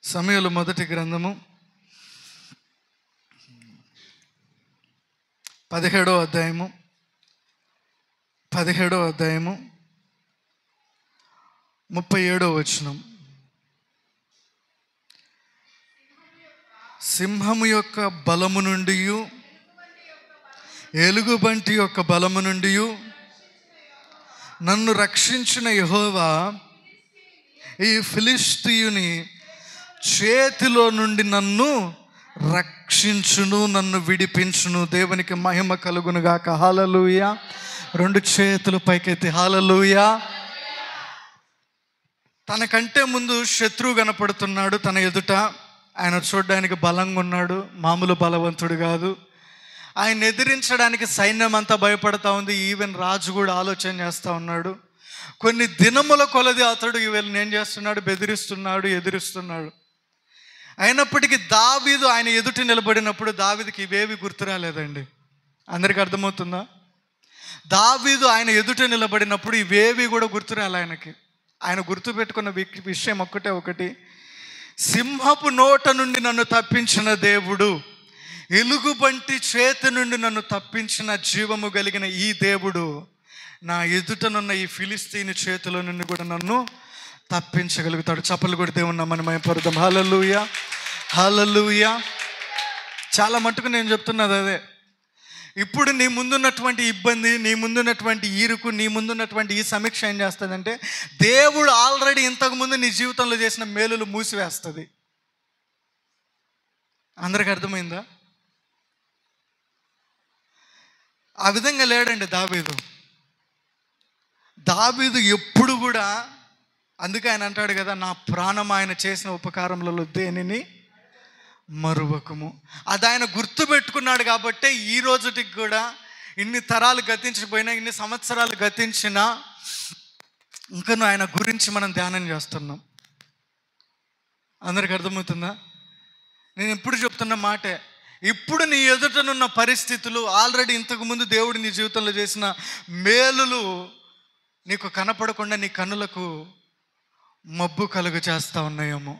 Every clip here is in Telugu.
సమూయేలు మొదటి గ్రంథము 17వ అధ్యాయము 37వ వచనం. సింహము యొక్క బలము నుండి, ఎలుగుబంటి యొక్క బలము నుండి నన్ను రక్షించిన యెహోవా ఈ ఫిలిష్తీయుని చేతిలో నుండి నన్ను రక్షించును, నన్ను విడిపించును. దేవునికి మహిమ కలుగును గాక. హల్లెలూయా. రెండు చేతులు పైకెత్తి హల్లెలూయా. తనకంటే ముందు శత్రువు కనపడుతున్నాడు తన ఎదుట. ఆయన చూడడానికి బలంగా ఉన్నాడు, మామూలు బలవంతుడు కాదు. ఆయన ఎదిరించడానికి సైన్యం అంతా భయపడతా ఉంది. ఈవెన్ రాజు కూడా ఆలోచన చేస్తూ ఉన్నాడు. కొన్ని దినముల కొలది అతడు వీళ్ళని ఏం చేస్తున్నాడు? బెదిరిస్తున్నాడు, ఎదిరిస్తున్నాడు. అయినప్పటికీ దావీదు ఆయన ఎదుట నిలబడినప్పుడు దావీదుకి ఇవేవి గుర్తు రాలేదండి. అందరికి అర్థమవుతుందా? దావీదు ఆయన ఎదుట నిలబడినప్పుడు ఇవేవి కూడా గుర్తు రాలే ఆయనకి. ఆయన గుర్తుపెట్టుకున్న విషయం ఒకటి, సింహపు నోట నుండి నన్ను తప్పించిన దేవుడు, ఎలుగుబంటి చేతి నుండి నన్ను తప్పించిన జీవము కలిగిన ఈ దేవుడు నా ఎదుటనున్న ఈ ఫిలిస్తీని చేతిలో నుండి కూడా నన్ను తప్పించగలుగుతాడు. చప్పలు కూడా దేవుని నమ్మని మయపడదాం. హల్లెలూయా, హల్లెలూయా. చాలా మటుకు నేను చెప్తున్నది అదే. ఇప్పుడు నీ ముందున్నటువంటి ఇబ్బంది, నీ ముందున్నటువంటి ఈరుకు, నీ ముందున్నటువంటి ఈ సమీక్ష ఏం చేస్తుందంటే, దేవుడు ఆల్రెడీ ఇంతకుముందు నీ జీవితంలో చేసిన మేలులు మూసివేస్తుంది. అందరికి అర్థమైందా? ఆ విధంగా లేడండి దావీదు ఎప్పుడు కూడా. అందుకే ఆయన అంటాడు కదా, నా ప్రాణం ఆయన చేసిన ఉపకారములలో దేనిని మరువకము. అది ఆయన గుర్తుపెట్టుకున్నాడు కాబట్టే ఈ రోజుటికి కూడా ఇన్ని తరాలు గతించిపోయినా, ఇన్ని సంవత్సరాలు గతించినా ఇంకను ఆయన గురించి మనం ధ్యానం చేస్తున్నాం. అందరికి అర్థమవుతుందా? నేను ఎప్పుడు చెప్తున్న మాటే, ఇప్పుడు నీ ఎదుటనున్న పరిస్థితులు ఆల్రెడీ ఇంతకుముందు దేవుడు నీ జీవితంలో చేసిన మేలులు నీకు కనపడకుండా నీ కన్నులకు మబ్బు కలుగు చేస్తూ ఉన్నాయేమో.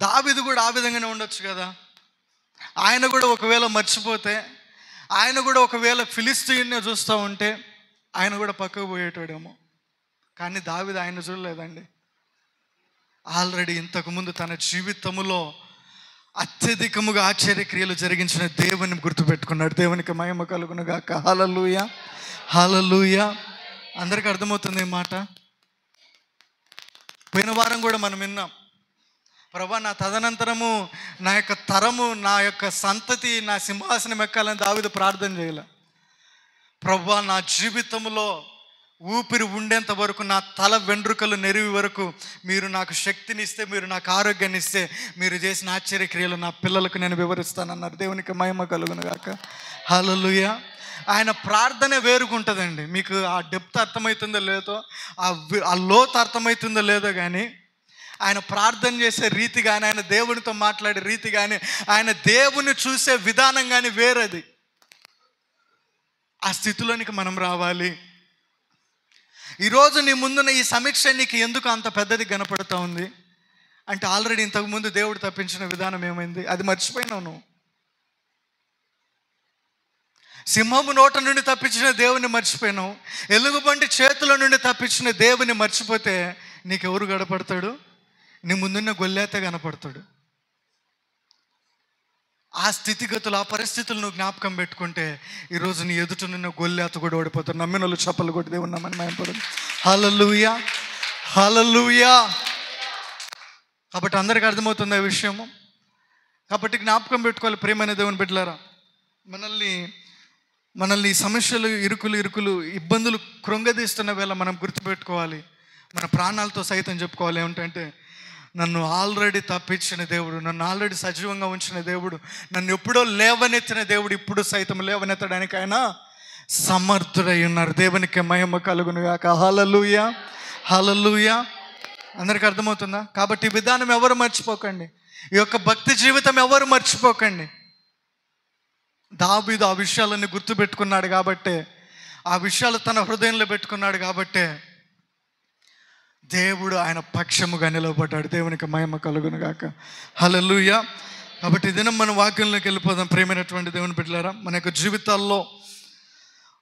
దావీదు కూడా ఆ విధంగానే ఉండొచ్చు కదా. ఆయన కూడా ఒకవేళ మర్చిపోతే, ఆయన కూడా ఒకవేళ ఫిలిస్తీయుని చూస్తూ ఉంటే ఆయన కూడా పక్కకు పోయేటోడేమో. కానీ దావీదు ఆయన చూడలేదండి. ఆల్రెడీ ఇంతకుముందు తన జీవితంలో అత్యధికముగా ఆశ్చర్యక్రియలు జరిగించిన దేవుని గుర్తుపెట్టుకున్నాడు. దేవునికి మహిమ కలుగును గాక. హల్లెలూయా, హల్లెలూయా. అందరికీ అర్థమవుతుంది ఈ మాట. పోయిన వారం కూడా మనం విన్నాం, ప్రభా నా తదనంతరము నా యొక్క తరము, నా యొక్క సంతతి నా సింహాసనం ఎక్కాలని దావీదు ప్రార్థన చేయాల. ప్రభా నా జీవితంలో ఊపిరి ఉండేంత వరకు, నా తల వెంట్రుకలు నెరివి వరకు మీరు నాకు శక్తిని ఇస్తే, మీరు నాకు ఆరోగ్యాన్ని ఇస్తే, మీరు చేసిన ఆశ్చర్యక్రియలు నా పిల్లలకు నేను వివరిస్తానన్నారు. దేవునికి మహిమ కలుగును గాక. హల్లెలూయా. ఆయన ప్రార్థన వేరుగుంటుందండి. మీకు ఆ డెప్త్ అర్థమవుతుందో లేదో, ఆ లోతు అర్థమవుతుందో లేదో కానీ, ఆయన ప్రార్థన చేసే రీతి కానీ, ఆయన దేవునితో మాట్లాడే రీతి కానీ, ఆయన దేవుని చూసే విధానం కానీ వేరేది. ఆ స్థితిలోనికి మనం రావాలి. ఈరోజు నీ ముందున్న ఈ సమీక్ష నీకు ఎందుకు అంత పెద్దది కనపడుతూ ఉంది అంటే, ఆల్రెడీ ఇంతకుముందు దేవుడు తప్పించిన విధానం ఏమైంది అది మర్చిపోయినావు నువ్వు. సింహము నోట నుండి తప్పించిన దేవుని మర్చిపోయినావు. ఎలుగుబంటి చేతుల నుండి తప్పించిన దేవుని మర్చిపోతే నీకెవరు కనపడతాడు? నీ ముందున్న గొల్లేత కనపడతాడు. ఆ స్థితిగతులు, ఆ పరిస్థితులు నువ్వు జ్ఞాపకం పెట్టుకుంటే ఈరోజు నీ ఎదుట నిన్న గొల్లేత కూడా ఓడిపోతాడు. నమ్మినోళ్ళు చప్పలు కొట్టి దేవుని నమ్మని మయంపడదు. హల్లెలూయా, హల్లెలూయా. కాబట్టి అందరికి అర్థమవుతుంది ఆ విషయము. కాబట్టి జ్ఞాపకం పెట్టుకోవాలి ప్రియమైన దేవుని బిడ్డలారా. మనల్ని సమస్యలు, ఇరుకులు, ఇబ్బందులు కృంగదీస్తున్న వేళ మనం గుర్తుపెట్టుకోవాలి, మన ప్రాణాలతో సైతం చెప్పుకోవాలి ఏమిటంటే, నన్ను ఆల్రెడీ తప్పించిన దేవుడు, నన్ను ఆల్రెడీ సజీవంగా ఉంచిన దేవుడు, నన్ను ఎప్పుడో లేవనెత్తిన దేవుడు ఇప్పుడు సైతం లేవనెత్తడానికి ఆయన సమర్థుడై ఉన్నారు. దేవునికి మహిమ కలుగును గాక. హల్లెలూయా, హల్లెలూయా. అందరికి అర్థమవుతుందా? కాబట్టి ఈ విధానం ఎవరు మర్చిపోకండి. ఈ యొక్క భక్తి జీవితం ఎవరు మర్చిపోకండి. దావీదు ఆ విషయాలన్నీ గుర్తుపెట్టుకున్నాడు కాబట్టే, ఆ విషయాలు తన హృదయంలో పెట్టుకున్నాడు కాబట్టే దేవుడు ఆయన పక్షముగా నిలబడ్డాడు. దేవునికి మహిమ కలుగును గాక. హల్లెలూయా. కాబట్టి ఈ దినం మన వాక్యంలోకి వెళ్ళిపోదాం. ప్రియమైనటువంటి దేవుని బిడ్డలారా, మన యొక్క జీవితాల్లో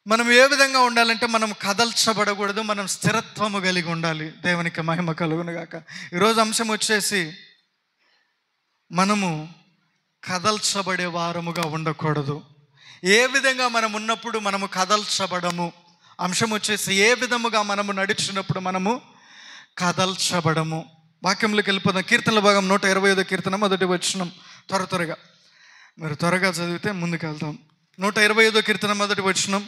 మనం ఏ విధంగా ఉండాలంటే మనం కదల్చబడకూడదు, మనం స్థిరత్వము కలిగి ఉండాలి. దేవునికి మహిమ కలుగును గాక. ఈరోజు అంశం వచ్చేసి మనము కదల్చబడే వారముగా ఉండకూడదు. ఏ విధంగా మనం ఉన్నప్పుడు మనము కదల్చబడము. అంశం వచ్చేసి ఏ విధముగా మనము నడిచినప్పుడు మనము కదల్చబడము. వాక్యంలోకి వెళ్ళిపోదాం. కీర్తనల భాగం 125 కీర్తన 1 వచనం. త్వరగా మీరు త్వరగా చదివితే ముందుకు వెళ్తాం. 125 కీర్తన 1 వచనం.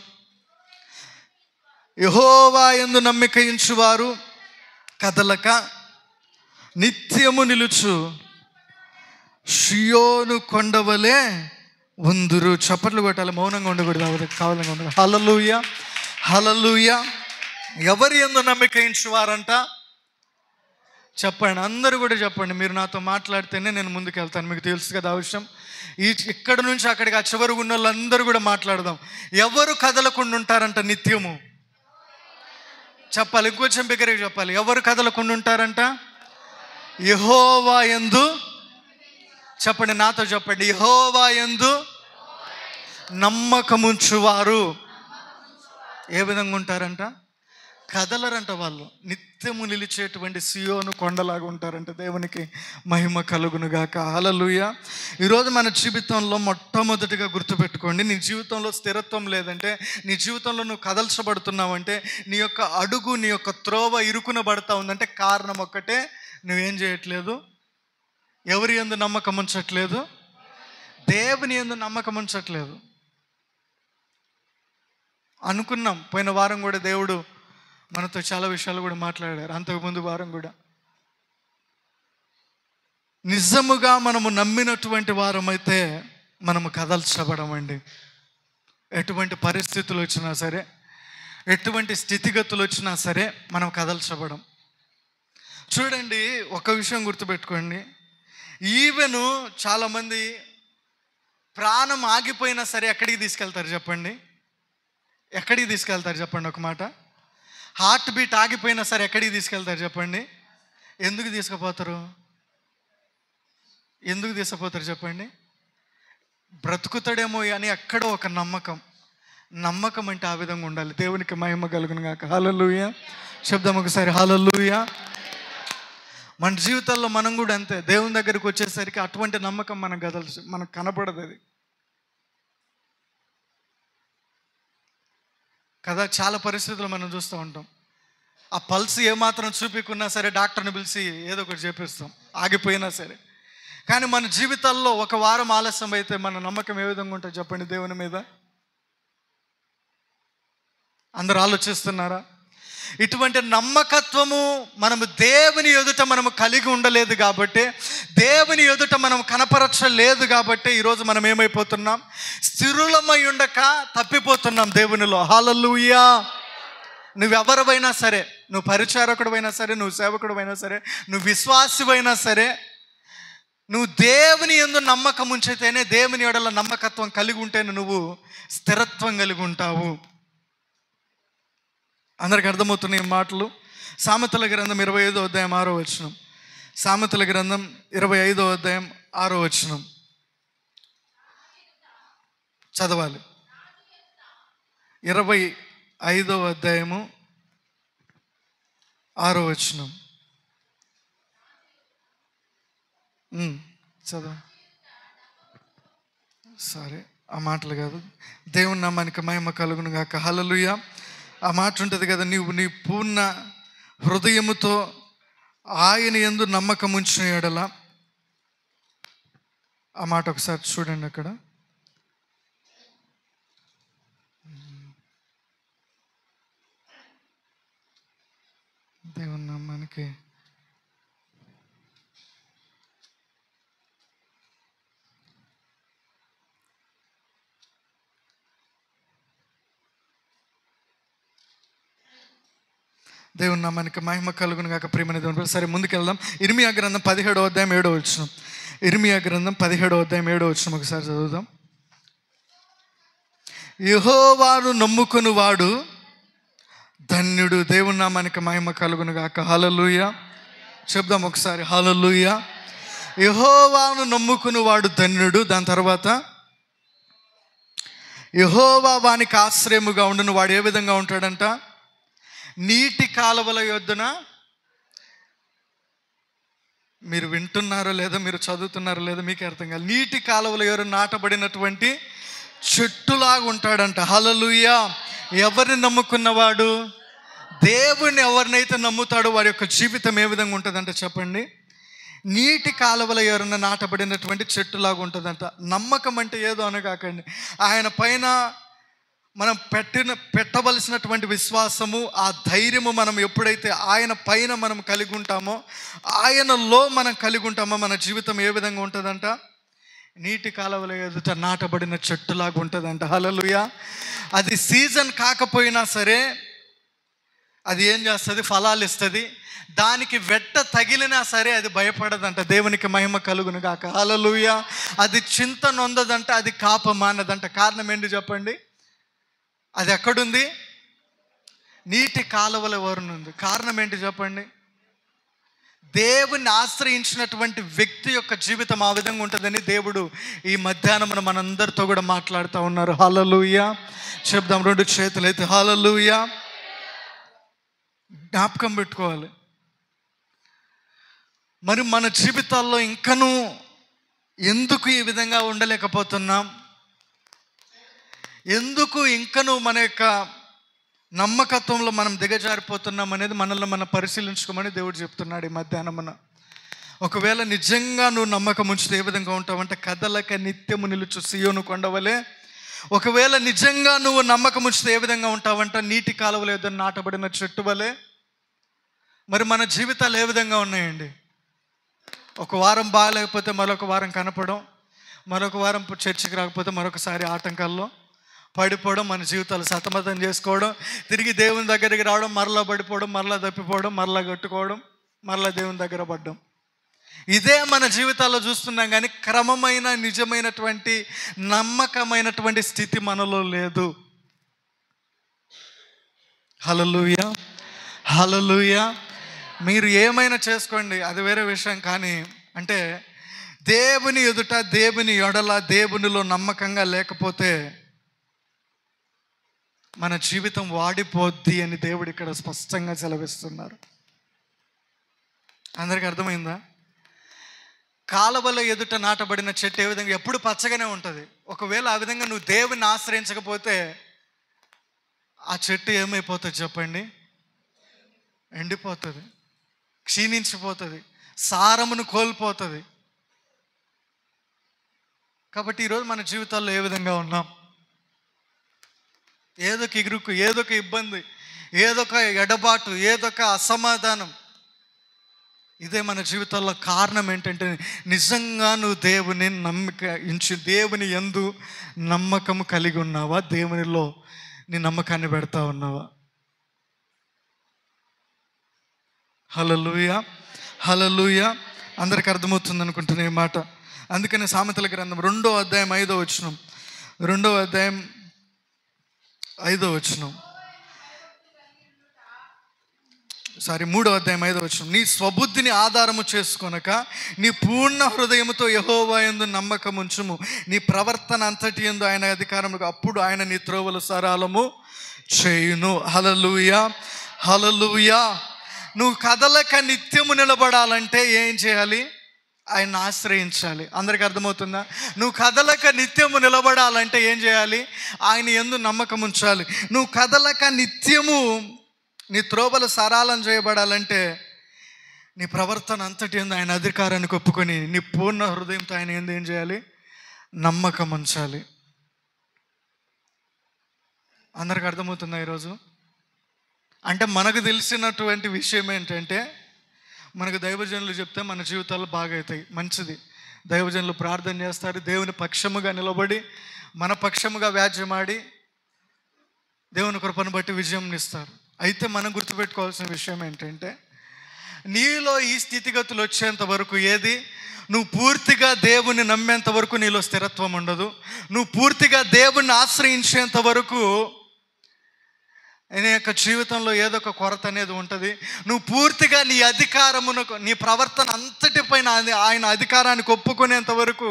యెహోవా యందు నమ్మిక ఉంచువారు కదలక నిత్యము నిలుచు షియోను కొండవలే ఉందురు. చప్పట్లు కొట్టాలి, మౌనంగా ఉండకూడదు, కావాలంగా ఉండదు. హల్లెలూయా, హల్లెలూయా. ఎవరి యందు నమ్మిక ఉంచువారంట? చెప్పండి, అందరూ కూడా చెప్పండి. మీరు నాతో మాట్లాడితేనే నేను ముందుకు వెళ్తాను. మీకు తెలుసు కదా ఆ విషయం. ఇక్కడ నుంచి అక్కడికి ఆ చివరి ఉన్న వాళ్ళందరూ కూడా మాట్లాడదాం. ఎవరు కదలకుండా ఉంటారంట నిత్యము? చెప్పాలి, ఇంకొంచెం బిగ్గరగా చెప్పాలి. ఎవరు కదలకుండా ఉంటారంట? యెహోవా యందు. చెప్పండి, నాతో చెప్పండి. యెహోవా యందు నమ్మకముంచువారు ఏ విధంగా ఉంటారంట? కదలరంట. వాళ్ళు నిత్యము నిలిచేటువంటి సియోను కొండలాగా ఉంటారంట. దేవునికి మహిమ కలుగును గాక. హల్లెలూయా. ఈరోజు మన జీవితంలో మొట్టమొదటిగా గుర్తుపెట్టుకోండి, నీ జీవితంలో స్థిరత్వం లేదంటే, నీ జీవితంలో నువ్వు కదల్చబడుతున్నావంటే, నీ యొక్క అడుగు, నీ యొక్క త్రోవ ఇరుకునబడతా ఉందంటే కారణం ఒక్కటే, నువ్వేం చేయట్లేదు? ఎవరి యందు నమ్మకం ఉంచట్లేదు? దేవుని యందు నమ్మకం ఉంచట్లేదు. అనుకున్నాం పోయిన వారం కూడా దేవుడు మనతో చాలా విషయాలు కూడా మాట్లాడారు. అంతకుముందు వారం కూడా నిజముగా మనము నమ్మినటువంటి వారమైతే మనము కదల్చబడమండి. ఎటువంటి పరిస్థితులు వచ్చినా సరే, ఎటువంటి స్థితిగతులు వచ్చినా సరే మనం కదల్చబడం. చూడండి, ఒక విషయం గుర్తుపెట్టుకోండి. ఈవెను చాలామంది ప్రాణం ఆగిపోయినా సరే ఎక్కడికి తీసుకెళ్తారు చెప్పండి? ఎక్కడికి తీసుకెళ్తారు చెప్పండి? ఒక మాట. హార్ట్ బీట్ ఆగిపోయినా సరే ఎక్కడికి తీసుకెళ్తారు చెప్పండి? ఎందుకు తీసుకుపోతారు? ఎందుకు తీసుకుపోతారు చెప్పండి? బ్రతుకుతాడేమో అని ఎక్కడో ఒక నమ్మకం. నమ్మకం అంటే ఆ విధంగా ఉండాలి. దేవునికి మహిమ కలుగును గాక. హల్లెలూయా. శబ్దం ఒకసారి, హల్లెలూయా. మన జీవితాల్లో మనం కూడా అంతే. దేవుని దగ్గరికి వచ్చేసరికి అటువంటి నమ్మకం మనకు కనపడదు. అది కదా, చాలా పరిస్థితులు మనం చూస్తూ ఉంటాం. ఆ పల్స్ ఏమాత్రం చూపికున్నా సరే డాక్టర్ని పిలిచి ఏదో ఒకటి చేపిస్తాం, ఆగిపోయినా సరే. కానీ మన జీవితాల్లో ఒక వారం ఆలస్యం అయితే మన నమ్మకం ఏ విధంగా ఉంటుంది చెప్పండి దేవుని మీద? అందరూ ఆలోచిస్తున్నారా? ఇటువంటి నమ్మకత్వము మనము దేవుని ఎదుట మనము కలిగి ఉండలేదు కాబట్టి, దేవుని ఎదుట మనం కనపరచలేదు కాబట్టి ఈరోజు మనం ఏమైపోతున్నాం? స్థిరులమై ఉండక తప్పిపోతున్నాం దేవునిలో. హల్లెలూయా. నువ్వెవరివైనా సరే, నువ్వు పరిచారకుడివైనా సరే, నువ్వు సేవకుడివైనా సరే, నువ్వు విశ్వాసివైనా సరే, నువ్వు దేవుని యందు నమ్మకం ఉంచితేనే, దేవుని యెడల నమ్మకత్వం కలిగి ఉంటేనే నువ్వు స్థిరత్వం కలిగి ఉంటావు. అందరికి అర్థమవుతున్నాయి మాటలు? సామెతల గ్రంథం 25వ అధ్యాయం 6వ వచనం. సామెతల గ్రంథం 25వ అధ్యాయం 6వ వచనం చదవాలి. 25వ అధ్యాయము 6వ వచనం చదవ. సరే, ఆ మాటలు కాదు. దేవుని నామానికి మహిమ కలుగును గాక. హల్లెలూయా. ఆ మాట ఉంటుంది కదా, నీవు నీ పూర్ణ హృదయముతో ఆయన యందు నమ్మకం ఉంచిన యెడల. ఆ మాట ఒకసారి చూడండి అక్కడ. దేవుని నామానికి దేవుని నామానికి మహిమ కలుగును గాక. ప్రియమైన దేవుని. సరే, ముందుకు వెళ్దాం. ఇర్మియా గ్రంథం 17వ అధ్యాయం 7వ వచనం. ఇర్మియా గ్రంథం 17వ అధ్యాయం 7వ వచనం ఒకసారి చదువుదాం. యెహోవాను నమ్ముకుని వాడు ధన్యుడు. దేవుని నామానికి మహిమ కలుగును గాక. హల్లెలూయా చెప్దాం ఒకసారి, హల్లెలూయా. యెహోవాను నమ్ముకుని వాడు ధన్యుడు. దాని తర్వాత యెహోవా వానికి ఆశ్రయముగా ఉండును. వాడు ఏ విధంగా ఉంటాడంట? నీటి కాలువల యొద్దన. మీరు వింటున్నారో లేదో, మీరు చదువుతున్నారో లేదో మీకు అర్థం కాదు. నీటి కాలువల ఎవరు నాటబడినటువంటి చెట్టులాగా ఉంటాడంట. హల్లెలూయా. ఎవరిని నమ్ముకున్నవాడు? దేవుని ఎవరినైతే నమ్ముతాడో వారి యొక్క జీవితం ఏ విధంగా ఉంటుందంట చెప్పండి? నీటి కాలువల ఎవరన్నా నాటబడినటువంటి చెట్టులాగా ఉంటుందంట. నమ్మకం అంటే ఏదో అనగాకండి, ఆయన పైన మనం పెట్టవలసినటువంటి విశ్వాసము, ఆ ధైర్యము మనం ఎప్పుడైతే ఆయన పైన మనం కలిగి ఉంటామో, ఆయనలో మనం కలిగి ఉంటామో, మన జీవితం ఏ విధంగా ఉంటుందంట? నీటి కాలువల ఎదుట నాటబడిన చెట్టులాగా ఉంటుందంట. హల్లెలూయా. అది సీజన్ కాకపోయినా సరే అది ఏం చేస్తుంది? ఫలాలు ఇస్తుంది. దానికి వెట్ట తగిలినా సరే అది భయపడదంట. దేవునికి మహిమ కలుగును గాక. హల్లెలూయా. అది చింత నొందదంట, అది కాప మానదంట. కారణం ఏంటి చెప్పండి? అది ఎక్కడుంది? నీటి కాలువల వరనుంది. కారణం ఏంటి చెప్పండి? దేవుని ఆశ్రయించినటువంటి వ్యక్తి యొక్క జీవితం ఆ విధంగా ఉంటుందని దేవుడు ఈ మధ్యాహ్నం మనందరితో కూడా మాట్లాడుతూ ఉన్నారు. హల్లెలూయా చెప్దాం రెండు చేతులు అయితే, హల్లెలూయా. జ్ఞాపకం పెట్టుకోవాలి. మరి మన జీవితాల్లో ఇంకనూ ఎందుకు ఈ విధంగా ఉండలేకపోతున్నాం? ఎందుకు ఇంకనూ మన యొక్క నమ్మకత్వంలో మనం దిగజారిపోతున్నాం అనేది మనల్ని మనం పరిశీలించుకోమని దేవుడు చెప్తున్నాడు ఈ మధ్యాహ్నం. ఒకవేళ నిజంగా నువ్వు నమ్మకం ఉంచితే ఏ విధంగా ఉంటావంటే, కదలక నిత్యము నిలుచు సీయోను కొండవలే. ఒకవేళ నిజంగా నువ్వు నమ్మకం ఉంచితే ఏ విధంగా ఉంటావంట? నీటి కాలువలో ఏదో నాటబడిన చెట్టు వలె. మరి మన జీవితాలు ఏ విధంగా ఉన్నాయండి? ఒక వారం బాగాలేకపోతే మరొక వారం కనపడం, మరొక వారం చర్చికి రాకపోతే మరొకసారి ఆటంకాల్లో పడిపోవడం, మన జీవితాలు సతమతం చేసుకోవడం, తిరిగి దేవుని దగ్గరికి రావడం, మరలా పడిపోవడం, మరలా తప్పిపోవడం, మరలా కట్టుకోవడం, మరలా దేవుని దగ్గర పడ్డం. ఇదే మన జీవితాల్లో చూస్తున్నాం. కానీ క్రమమైన నిజమైనటువంటి నమ్మకమైనటువంటి స్థితి మనలో లేదు. హల్లెలూయా హల్లెలూయా. మీరు ఏమైనా చేసుకోండి, అది వేరే విషయం. కానీ అంటే దేవుని ఎదుట, దేవుని ఎడల, దేవునిలో నమ్మకంగా లేకపోతే మన జీవితం వాడిపోద్ది అని దేవుడు ఇక్కడ స్పష్టంగా సెలవిస్తున్నారు. అందరికి అర్థమైందా? కాలువల ఎదుట నాటబడిన చెట్టు ఏ విధంగా ఎప్పుడు పచ్చగానే ఉంటుంది. ఒకవేళ ఆ విధంగా నువ్వు దేవుని ఆశ్రయించకపోతే ఆ చెట్టు ఏమైపోతుంది చెప్పండి? ఎండిపోతుంది, క్షీణించిపోతుంది, సారమును కోల్పోతుంది. కాబట్టి ఈరోజు మన జీవితాల్లో ఏ విధంగా ఉన్నాం? ఏదో ఒక ఇరుకు, ఏదో ఒక ఇబ్బంది, ఏదో ఒక ఎడబాటు, ఏదో ఒక అసమాధానం. ఇదే మన జీవితాల్లో కారణం ఏంటంటే, నిజంగా నువ్వు దేవుని దేవుని యందు నమ్మకం కలిగి ఉన్నావా? దేవునిలో నీ నమ్మకాన్ని పెడతా ఉన్నావా? హల్లెలూయా హల్లెలూయా. అందరికి అర్థమవుతుంది అనుకుంటున్నా ఈ మాట. అందుకని సామెతల గ్రంథం 2వ అధ్యాయం 5వ వచనం, 2వ అధ్యాయం 5వ వచనం, 3వ అధ్యాయం 5వ వచనం. నీ స్వబుద్ధిని ఆధారము చేసుకొనక నీ పూర్ణ హృదయముతో యెహోవా యందు నమ్మకం ఉంచుము. నీ ప్రవర్తన అంతటి యందు ఆయన అధికారముగా, అప్పుడు ఆయన నీ త్రోవలు సరళము చేయును. హల్లెలూయా హల్లెలూయా. నువ్వు కదలక నిత్యము నిలబడాలంటే ఏం చేయాలి? ఆయన ఆశ్రయించాలి. అందరికి అర్థమవుతుందా? నువ్వు కదలక నిత్యము నిలబడాలంటే ఏం చేయాలి? ఆయన యందు నమ్మకం ఉంచాలి. నువ్వు కదలక నిత్యము నీ త్రోవలు సరళం చేయబడాలంటే నీ ప్రవర్తన అంతటి యందు ఆయన అధికారానికి ఒప్పుకొని నీ పూర్ణ హృదయంతో ఆయన యందు ఏం చేయాలి? నమ్మకం ఉంచాలి. అందరికి అర్థమవుతుందా ఈరోజు? అంటే మనకు తెలిసినటువంటి విషయం ఏంటంటే, మనకు దైవజనులు చెప్తే మన జీవితాలు బాగవుతాయి, మంచిది. దైవజనులు ప్రార్థన చేస్తారు, దేవుని పక్షముగా నిలబడి మన పక్షముగా వ్యాజ్యమాడి దేవుని కృపను బట్టి విజయం ఇస్తారు. అయితే మనం గుర్తుపెట్టుకోవాల్సిన విషయం ఏంటంటే, నీలో ఈ స్థితిగతులు వచ్చేంత వరకు ఏది? నువ్వు పూర్తిగా దేవుని నమ్మేంత వరకు నీలో స్థిరత్వం ఉండదు. నువ్వు పూర్తిగా దేవుణ్ణి ఆశ్రయించేంత వరకు నీ యొక్క జీవితంలో ఏదో ఒక కొరత అనేది ఉంటుంది. నువ్వు పూర్తిగా నీ అధికారమునకు, నీ ప్రవర్తన అంతటిపైన ఆయన అధికారానికి ఒప్పుకునేంత వరకు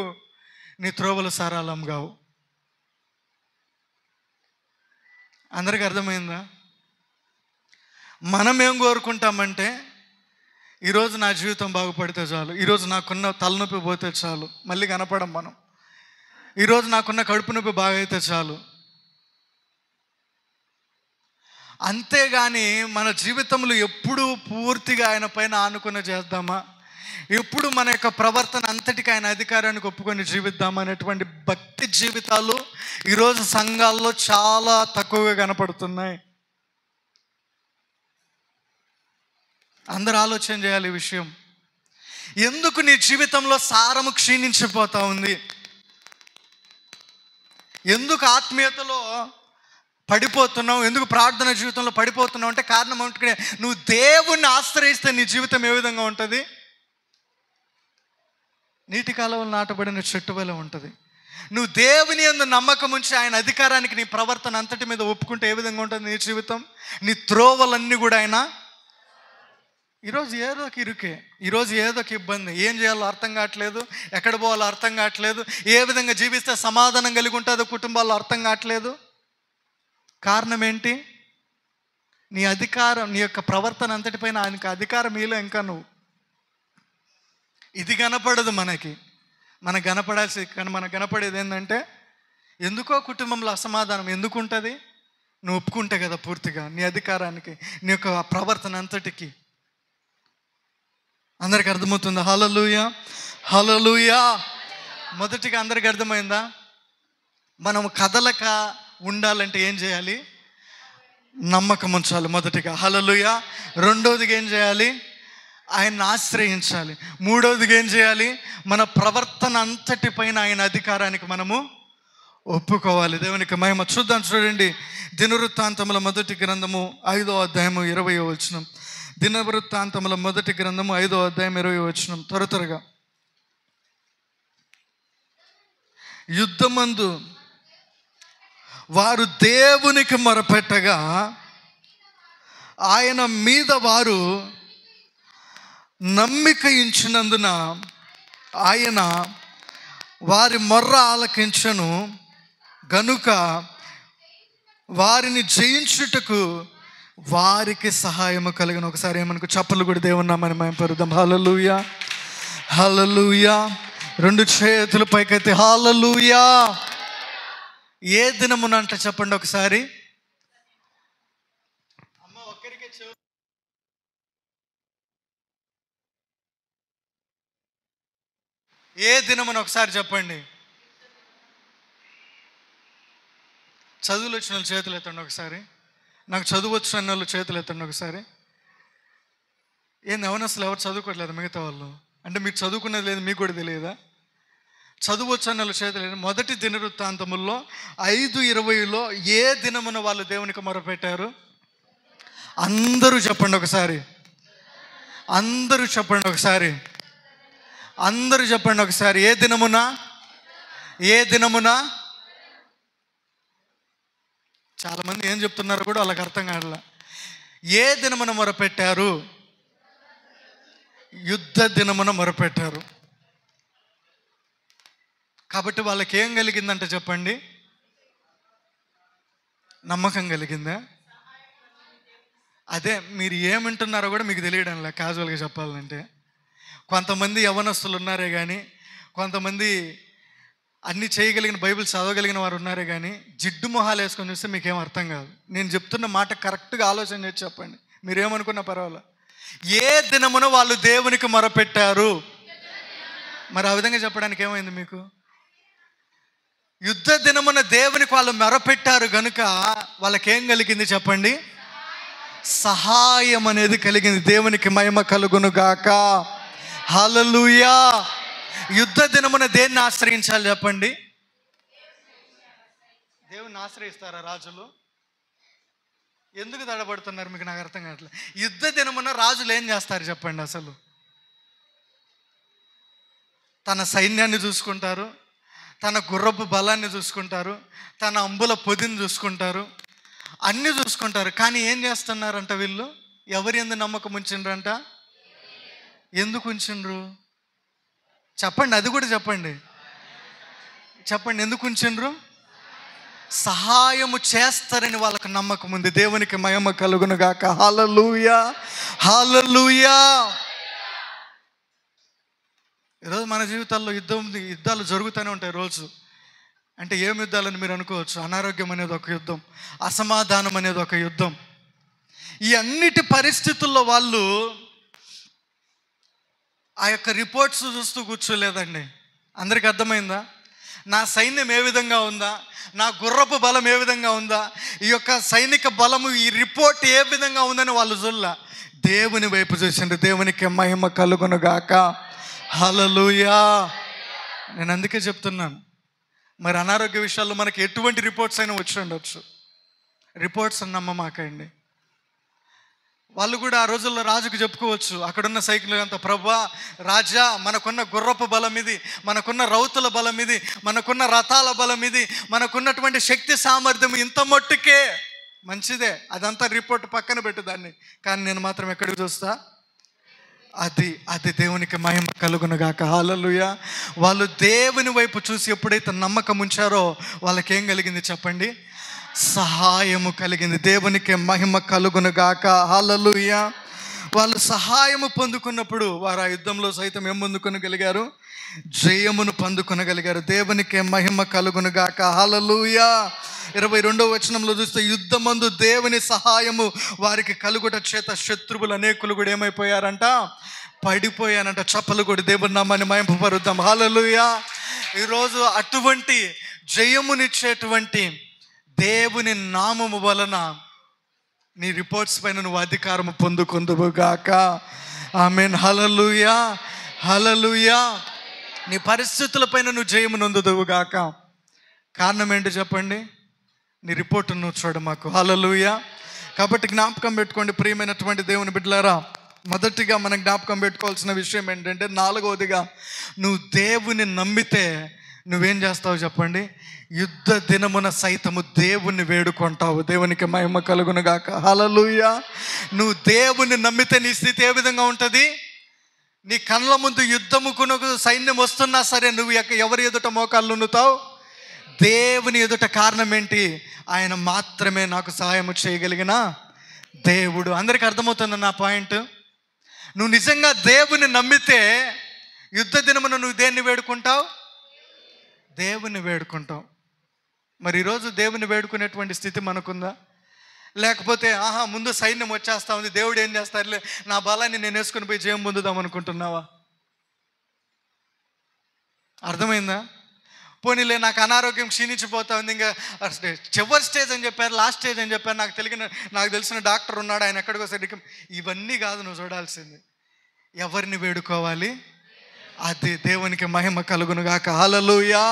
నీ త్రోవలు సరళం కావు. అందరికి అర్థమైందా? మనం ఏం కోరుకుంటామంటే, ఈరోజు నా జీవితం బాగుపడితే చాలు, ఈరోజు నాకున్న తలనొప్పి పోతే చాలు, మళ్ళీ కనపడం మనం. ఈరోజు నాకున్న కడుపు నొప్పి బాగా అయితే చాలు. అంతేగాని మన జీవితంలో ఎప్పుడు పూర్తిగా ఆయన పైన ఆనుకుని చేద్దామా, ఎప్పుడు మన యొక్క ప్రవర్తన అంతటికి ఆయన అధికారానికి ఒప్పుకొని జీవిద్దామా అనేటువంటి భక్తి జీవితాలు ఈరోజు సంఘాల్లో చాలా తక్కువగా కనపడుతున్నాయి. అందరూ ఆలోచన చేయాలి ఈ విషయం. ఎందుకు నీ జీవితంలో సారము క్షీణించిపోతా ఉంది? ఎందుకు ఆత్మీయతలో పడిపోతున్నావు? ఎందుకు ప్రార్థన జీవితంలో పడిపోతున్నావు అంటే కారణం ఏమిటంటే, నువ్వు దేవుణ్ణి ఆశ్రయిస్తే నీ జీవితం ఏ విధంగా ఉంటుంది? నీటి కాలువలో నాటబడిన చెట్టు వలె ఉంటుంది. నువ్వు దేవుని యందు నమ్మకం ఉంచి ఆయన అధికారానికి నీ ప్రవర్తన అంతటి మీద ఒప్పుకుంటే ఏ విధంగా ఉంటుంది నీ జీవితం? నీ త్రోవలన్నీ కూడా ఆయన. ఈరోజు ఏదో ఒక ఇరుకే, ఈరోజు ఏదో ఒక ఇబ్బంది, ఏం చేయాలో అర్థం కావట్లేదు, ఎక్కడ పోవాలో అర్థం కావట్లేదు, ఏ విధంగా జీవిస్తే సమాధానం కలిగి ఉంటుందో కుటుంబాల్లో అర్థం కావట్లేదు. కారణం ఏంటి? నీ అధికారం, నీ యొక్క ప్రవర్తన అంతటిపైన ఆయనకు అధికారం మీలో ఇంకా నువ్వు. ఇది కనపడదు మనకి. మనకు కనపడాల్సి, కానీ మనకు కనపడేది ఏంటంటే, ఎందుకో కుటుంబంలో అసమాధానం ఎందుకు ఉంటుంది? నువ్వు ఒప్పుకుంటే కదా పూర్తిగా నీ అధికారానికి, నీ యొక్క ప్రవర్తన అంతటికి. అందరికి అర్థమవుతుందా? హల్లెలూయా, హల్లెలూయా. మొదటిగా అందరికి అర్థమైందా? మనం కదలక ఉండాలంటే ఏం చేయాలి? నమ్మకం ఉంచాలి మొదటిగా. హల్లెలూయా. రెండోదిగా ఏం చేయాలి? ఆయన్ని ఆశ్రయించాలి. మూడవదిగా ఏం చేయాలి? మన ప్రవర్తన అంతటిపైన ఆయన అధికారానికి మనము ఒప్పుకోవాలి. దేవునికి మహిమ. చూద్దాం, చూడండి. దినవృత్తాంతముల మొదటి గ్రంథము 5వ అధ్యాయము 20వ వచనం. దినవృత్తాంతముల మొదటి గ్రంథము 5వ అధ్యాయం 20వ వచనం. త్వరగా. యుద్ధమందు వారు దేవునికి మొరపెట్టగా ఆయన మీద వారు నమ్మిక ఉంచినందున ఆయన వారి మొర్ర ఆలకించెను గనుక వారిని జయించుటకు వారికి సహాయము కలిగిన. ఒకసారి ఏమనుకో చప్పలు కూడా దేవుని నామమున మహిమపరుద్దాం. హల్లెలూయా, హల్లెలూయా. రెండు చేతుల పైకైతే హల్లెలూయా. ఏ దినమున అంటే చెప్పండి ఒకసారి. అమ్మ ఒక్కరికే ఏ దినమున ఒకసారి చెప్పండి. చదువులు వచ్చిన వాళ్ళు చేతులు ఎత్తండి ఒకసారి. నాకు చదువు వచ్చిన వాళ్ళు చేతులు ఎత్తండి ఒకసారి. ఏంది అసలు ఎవరు చదువుకోవట్లేదు మిగతా వాళ్ళు? అంటే మీరు చదువుకునేది లేదు, మీకు కూడా తెలియదా? చదువు వచ్చిన వాళ్ళు చేతులు. మొదటి దినవృత్తాంతముల్లో 5:20లో ఏ దినమున వాళ్ళు దేవునికి మొరపెట్టారు? అందరూ చెప్పండి ఒకసారి. అందరూ చెప్పండి ఒకసారి. అందరూ చెప్పండి ఒకసారి. ఏ దినమున? ఏ దినమున? చాలామంది ఏం చెప్తున్నారో కూడా వాళ్ళకి అర్థం కావట్లా. ఏ దినమున మొరపెట్టారు? యుద్ధ దినమున మొరపెట్టారు. కాబట్టి వాళ్ళకి ఏం కలిగిందంటే చెప్పండి? నమ్మకం కలిగిందా? అదే మీరు ఏమింటున్నారో కూడా మీకు తెలియడంలే. క్యాజువల్గా చెప్పాలంటే కొంతమంది యవనస్తులు ఉన్నారే కానీ, కొంతమంది అన్నీ చేయగలిగిన, బైబిల్ చదవగలిగిన వారు ఉన్నారే కానీ, జిడ్డు మొహాలు వేసుకొని చూస్తే మీకేం అర్థం కాదు. నేను చెప్తున్న మాట కరెక్ట్గా ఆలోచన చేసి చెప్పండి. మీరేమనుకున్నా పర్వాలేదు. ఏ దినమున వాళ్ళు దేవునికి మొరపెట్టారు? మరి ఆ విధంగా చెప్పడానికి ఏమైంది మీకు? యుద్ధ దినమున దేవునికి వాళ్ళు మొరపెట్టారు కనుక వాళ్ళకేం కలిగింది చెప్పండి? సహాయం అనేది కలిగింది. దేవునికి మహిమ కలుగును గాక. హల్లెలూయా. యుద్ధ దినమున దేన్ని ఆశ్రయించాలి చెప్పండి? దేవుని ఆశ్రయిస్తారా రాజులు? ఎందుకు తడబడుతున్నారు మీకు? నాకు అర్థం కావట్లేదు. యుద్ధ దినమున రాజులు ఏం చేస్తారు చెప్పండి? అసలు తన సైన్యాన్ని చూసుకుంటారు, తన గుర్రపు బలాన్ని చూసుకుంటారు, తన అంబుల పొదిని చూసుకుంటారు. అన్నీ చూసుకుంటారు, కానీ ఏం చేస్తున్నారంట వీళ్ళు? ఎవరి యందు నమ్మకం ఉంచిండ్రంట? ఎందుకు ఉంచిండ్రు చెప్పండి, అది కూడా చెప్పండి. ఎందుకు ఉంచిండ్రు? సహాయము చేస్తారని వాళ్ళకు నమ్మకం ఉంది. దేవునికి మహిమ కలుగును గాక. హల్లెలూయా, హల్లెలూయా. ఈరోజు మన జీవితాల్లో యుద్ధాలు జరుగుతూనే ఉంటాయి రోజు. అంటే ఏం యుద్ధాలని మీరు అనుకోవచ్చు. అనారోగ్యం అనేది ఒక యుద్ధం, అసమాధానం అనేది ఒక యుద్ధం. ఈ అన్నిటి పరిస్థితుల్లో వాళ్ళు ఆ యొక్క రిపోర్ట్స్ చూస్తూ కూర్చోలేదండి. అందరికి అర్థమైందా? నా సైన్యం ఏ విధంగా ఉందా, నా గుర్రపు బలం ఏ విధంగా ఉందా, ఈ యొక్క సైనిక బలము, ఈ రిపోర్ట్ ఏ విధంగా ఉందని వాళ్ళు చూడలా. దేవుని వైపు చూసిండ్రు. దేవునికి మహిమ కలుగును గాక. హల్లెలూయా. నేను అందుకే చెప్తున్నాను, మరి అనారోగ్య విషయాల్లో మనకి ఎటువంటి రిపోర్ట్స్ అయినా వచ్చి ఉండొచ్చు. రిపోర్ట్స్ నమ్మమాకండి. వాళ్ళు కూడా ఆ రోజుల్లో రాజుకు చెప్పుకోవచ్చు, అక్కడున్న సైకిల్ అంతా, ప్రభువా రాజా, మనకున్న గుర్రపు బలం ఇది, మనకున్న రౌతుల బలం ఇది, మనకున్న రథాల బలం ఇది, మనకున్నటువంటి శక్తి సామర్థ్యం ఇంత మట్టుకే. మంచిదే, అదంతా రిపోర్ట్ పక్కన పెట్టుదాన్ని. కానీ నేను మాత్రం ఎక్కడికి చూస్తా? అది దేవునికి మహిమ కలుగును గాక. హల్లెలూయా. వాళ్ళు దేవుని వైపు చూసి ఎప్పుడైతే నమ్మకం ఉంచారో వాళ్ళకి ఏం కలిగింది చెప్పండి? సహాయము కలిగింది. దేవునికి మహిమ కలుగును గాక. హల్లెలూయా. వాళ్ళు సహాయము పొందుకున్నప్పుడు వారు ఆ యుద్ధంలో సైతం ఏం పొందుకొనగలిగారు? జయమును పొందుకొనగలిగారు. దేవునికి మహిమ కలుగును గాక. హల్లెలూయా. 22వ వచనంలో చూస్తే, యుద్ధమందు దేవుని సహాయము వారికి కలుగుట చేత శత్రువులు అనేకులు కూడా ఏమైపోయారంట? పడిపోయానంట. చప్పలు కూడా దేవుని నామాన్ని మహిమపరుద్దాం. హల్లెలూయా. ఈరోజు అటువంటి జయమునిచ్చేటువంటి దేవుని నామము వలన నీ రిపోర్ట్స్ పైన నువ్వు అధికారము పొందుకుందువుగాక. ఆమేన్. హల్లెలూయా, హల్లెలూయా. నీ పరిస్థితుల పైన నువ్వు జయము నొందుదువుగాక. కారణం ఏంటి చెప్పండి? నీ రిపోర్ట్ నువ్వు చూడ మాకు. హల్లెలూయా. కాబట్టి జ్ఞాపకం పెట్టుకోండి ప్రియమైనటువంటి దేవుని బిడ్డలారా. మొదటిగా మనం జ్ఞాపకం పెట్టుకోవాల్సిన విషయం ఏంటంటే, 4వదిగా నువ్వు దేవుని నమ్మితే నువ్వేం చేస్తావు చెప్పండి? యుద్ధ దినమున సైతము దేవుణ్ణి వేడుకుంటావు. దేవునికి మహిమ కలుగును గాక. హల్లెలూయా. నువ్వు దేవుని నమ్మితే నీ స్థితి ఏ విధంగా ఉంటుంది? నీ కళ్ళ ముందు యుద్ధముకునకు సైన్యం వస్తున్నా సరే నువ్వు ఎవరి ఎదుట మోకాళ్ళు ఉన్నుతావు? దేవుని ఎదుట. కారణం ఏంటి? ఆయన మాత్రమే నాకు సహాయం చేయగలిగిన దేవుడు. అందరికి అర్థమవుతుంది నా పాయింట్? నువ్వు నిజంగా దేవుని నమ్మితే యుద్ధ దినమున నువ్వు దేన్ని వేడుకుంటావు? దేవుని వేడుకుంటావు. మరి ఈరోజు దేవుని వేడుకునేటువంటి స్థితి మనకుందా? లేకపోతే ముందు సైన్యం వచ్చేస్తా ఉంది, దేవుడు ఏం చేస్తారులే, నా బలాన్ని నేను వేసుకుని పోయి జయం పొందుదాం అనుకుంటున్నావా? అర్థమైందా? పోనీలే, నాకు అనారోగ్యం క్షీణించిపోతా ఉంది, ఇంకా చివరి స్టేజ్ అని చెప్పారు, లాస్ట్ స్టేజ్ అని చెప్పారు, నాకు తెలిసిన డాక్టర్ ఉన్నాడు, ఆయన ఎక్కడికో సరిగ్గా. ఇవన్నీ కాదు నువ్వు చూడాల్సింది. ఎవరిని వేడుకోవాలి? అది దేవునికి మహిమ కలుగును గాక. హల్లెలూయా,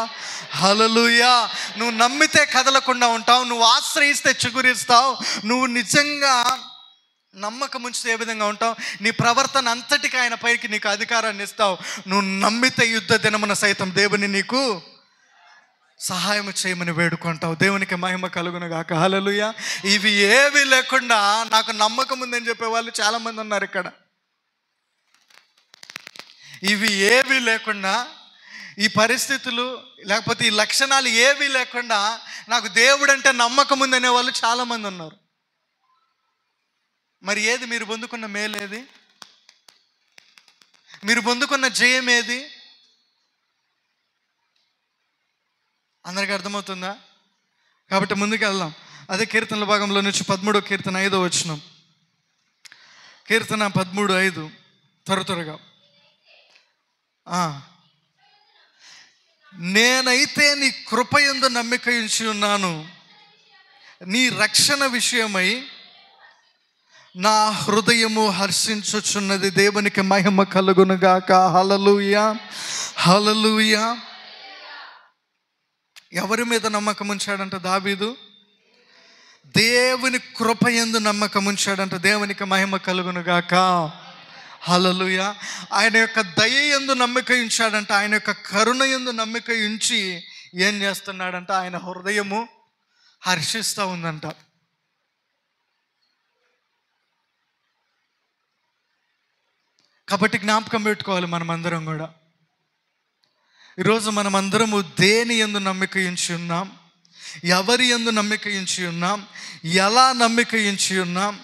హల్లెలూయా. నువ్వు నమ్మితే కదలకుండా ఉంటావు, నువ్వు ఆశ్రయిస్తే చిగురిస్తావు, నువ్వు నిజంగా నమ్మకం ఉంచితే ఏ విధంగా ఉంటావు? నీ ప్రవర్తన అంతటికి ఆయన పైకి నీకు అధికారాన్ని ఇస్తావు. నువ్వు నమ్మితే యుద్ధ దినమున సైతం దేవుని నీకు సహాయం చేయమని వేడుకుంటావు. దేవునికి మహిమ కలుగును గాక. హల్లెలూయా. ఇవి ఏవి లేకుండా నాకు నమ్మకం ఉందని చెప్పే వాళ్ళు చాలామంది ఉన్నారు ఇక్కడ. ఇవి ఏవి లేకుండా, ఈ పరిస్థితులు లేకపోతే ఈ లక్షణాలు ఏవి లేకుండా నాకు దేవుడు అంటే నమ్మకం ఉందనే వాళ్ళు చాలామంది ఉన్నారు. మరి ఏది మీరు పొందుకున్న మేలేది? మీరు పొందుకున్న జయం ఏది? అందరికీ అర్థమవుతుందా? కాబట్టి ముందుకు వెళ్దాం. అదే కీర్తనల భాగంలో నుంచి 13వ కీర్తన 5వ వచనం. కీర్తన 13:5 త్వరగా. నేనైతే నీ కృపయందు నమ్మిక ఉంచి ఉన్నాను, నీ రక్షణ విషయమై నా హృదయము హర్షించుచున్నది. దేవునికి మహిమ కలుగును గాక. హల్లెలూయా, హల్లెలూయా. ఎవరి మీద నమ్మకం ఉంచాడంట దావీదు? దేవుని కృపయందు నమ్మకం ఉంచాడంట. దేవునికి మహిమ కలుగును గాక. హల్లెలూయా. ఆయన యొక్క దయ యందు నమ్మిక ఉంచాడంట. ఆయన యొక్క కరుణ యందు నమ్మిక ఉంచి ఏం చేస్తున్నాడంట? ఆయన హృదయము హర్షిస్తూ ఉందంట. కాబట్టి జ్ఞాపకం పెట్టుకోవాలి మనమందరం కూడా. ఈరోజు మనమందరము దేని యందు నమ్మిక ఉంచి ఉన్నాం, ఎవరి యందు నమ్మిక ఉంచి ఉన్నాం, ఎలా నమ్మిక ఉంచి ఉన్నాం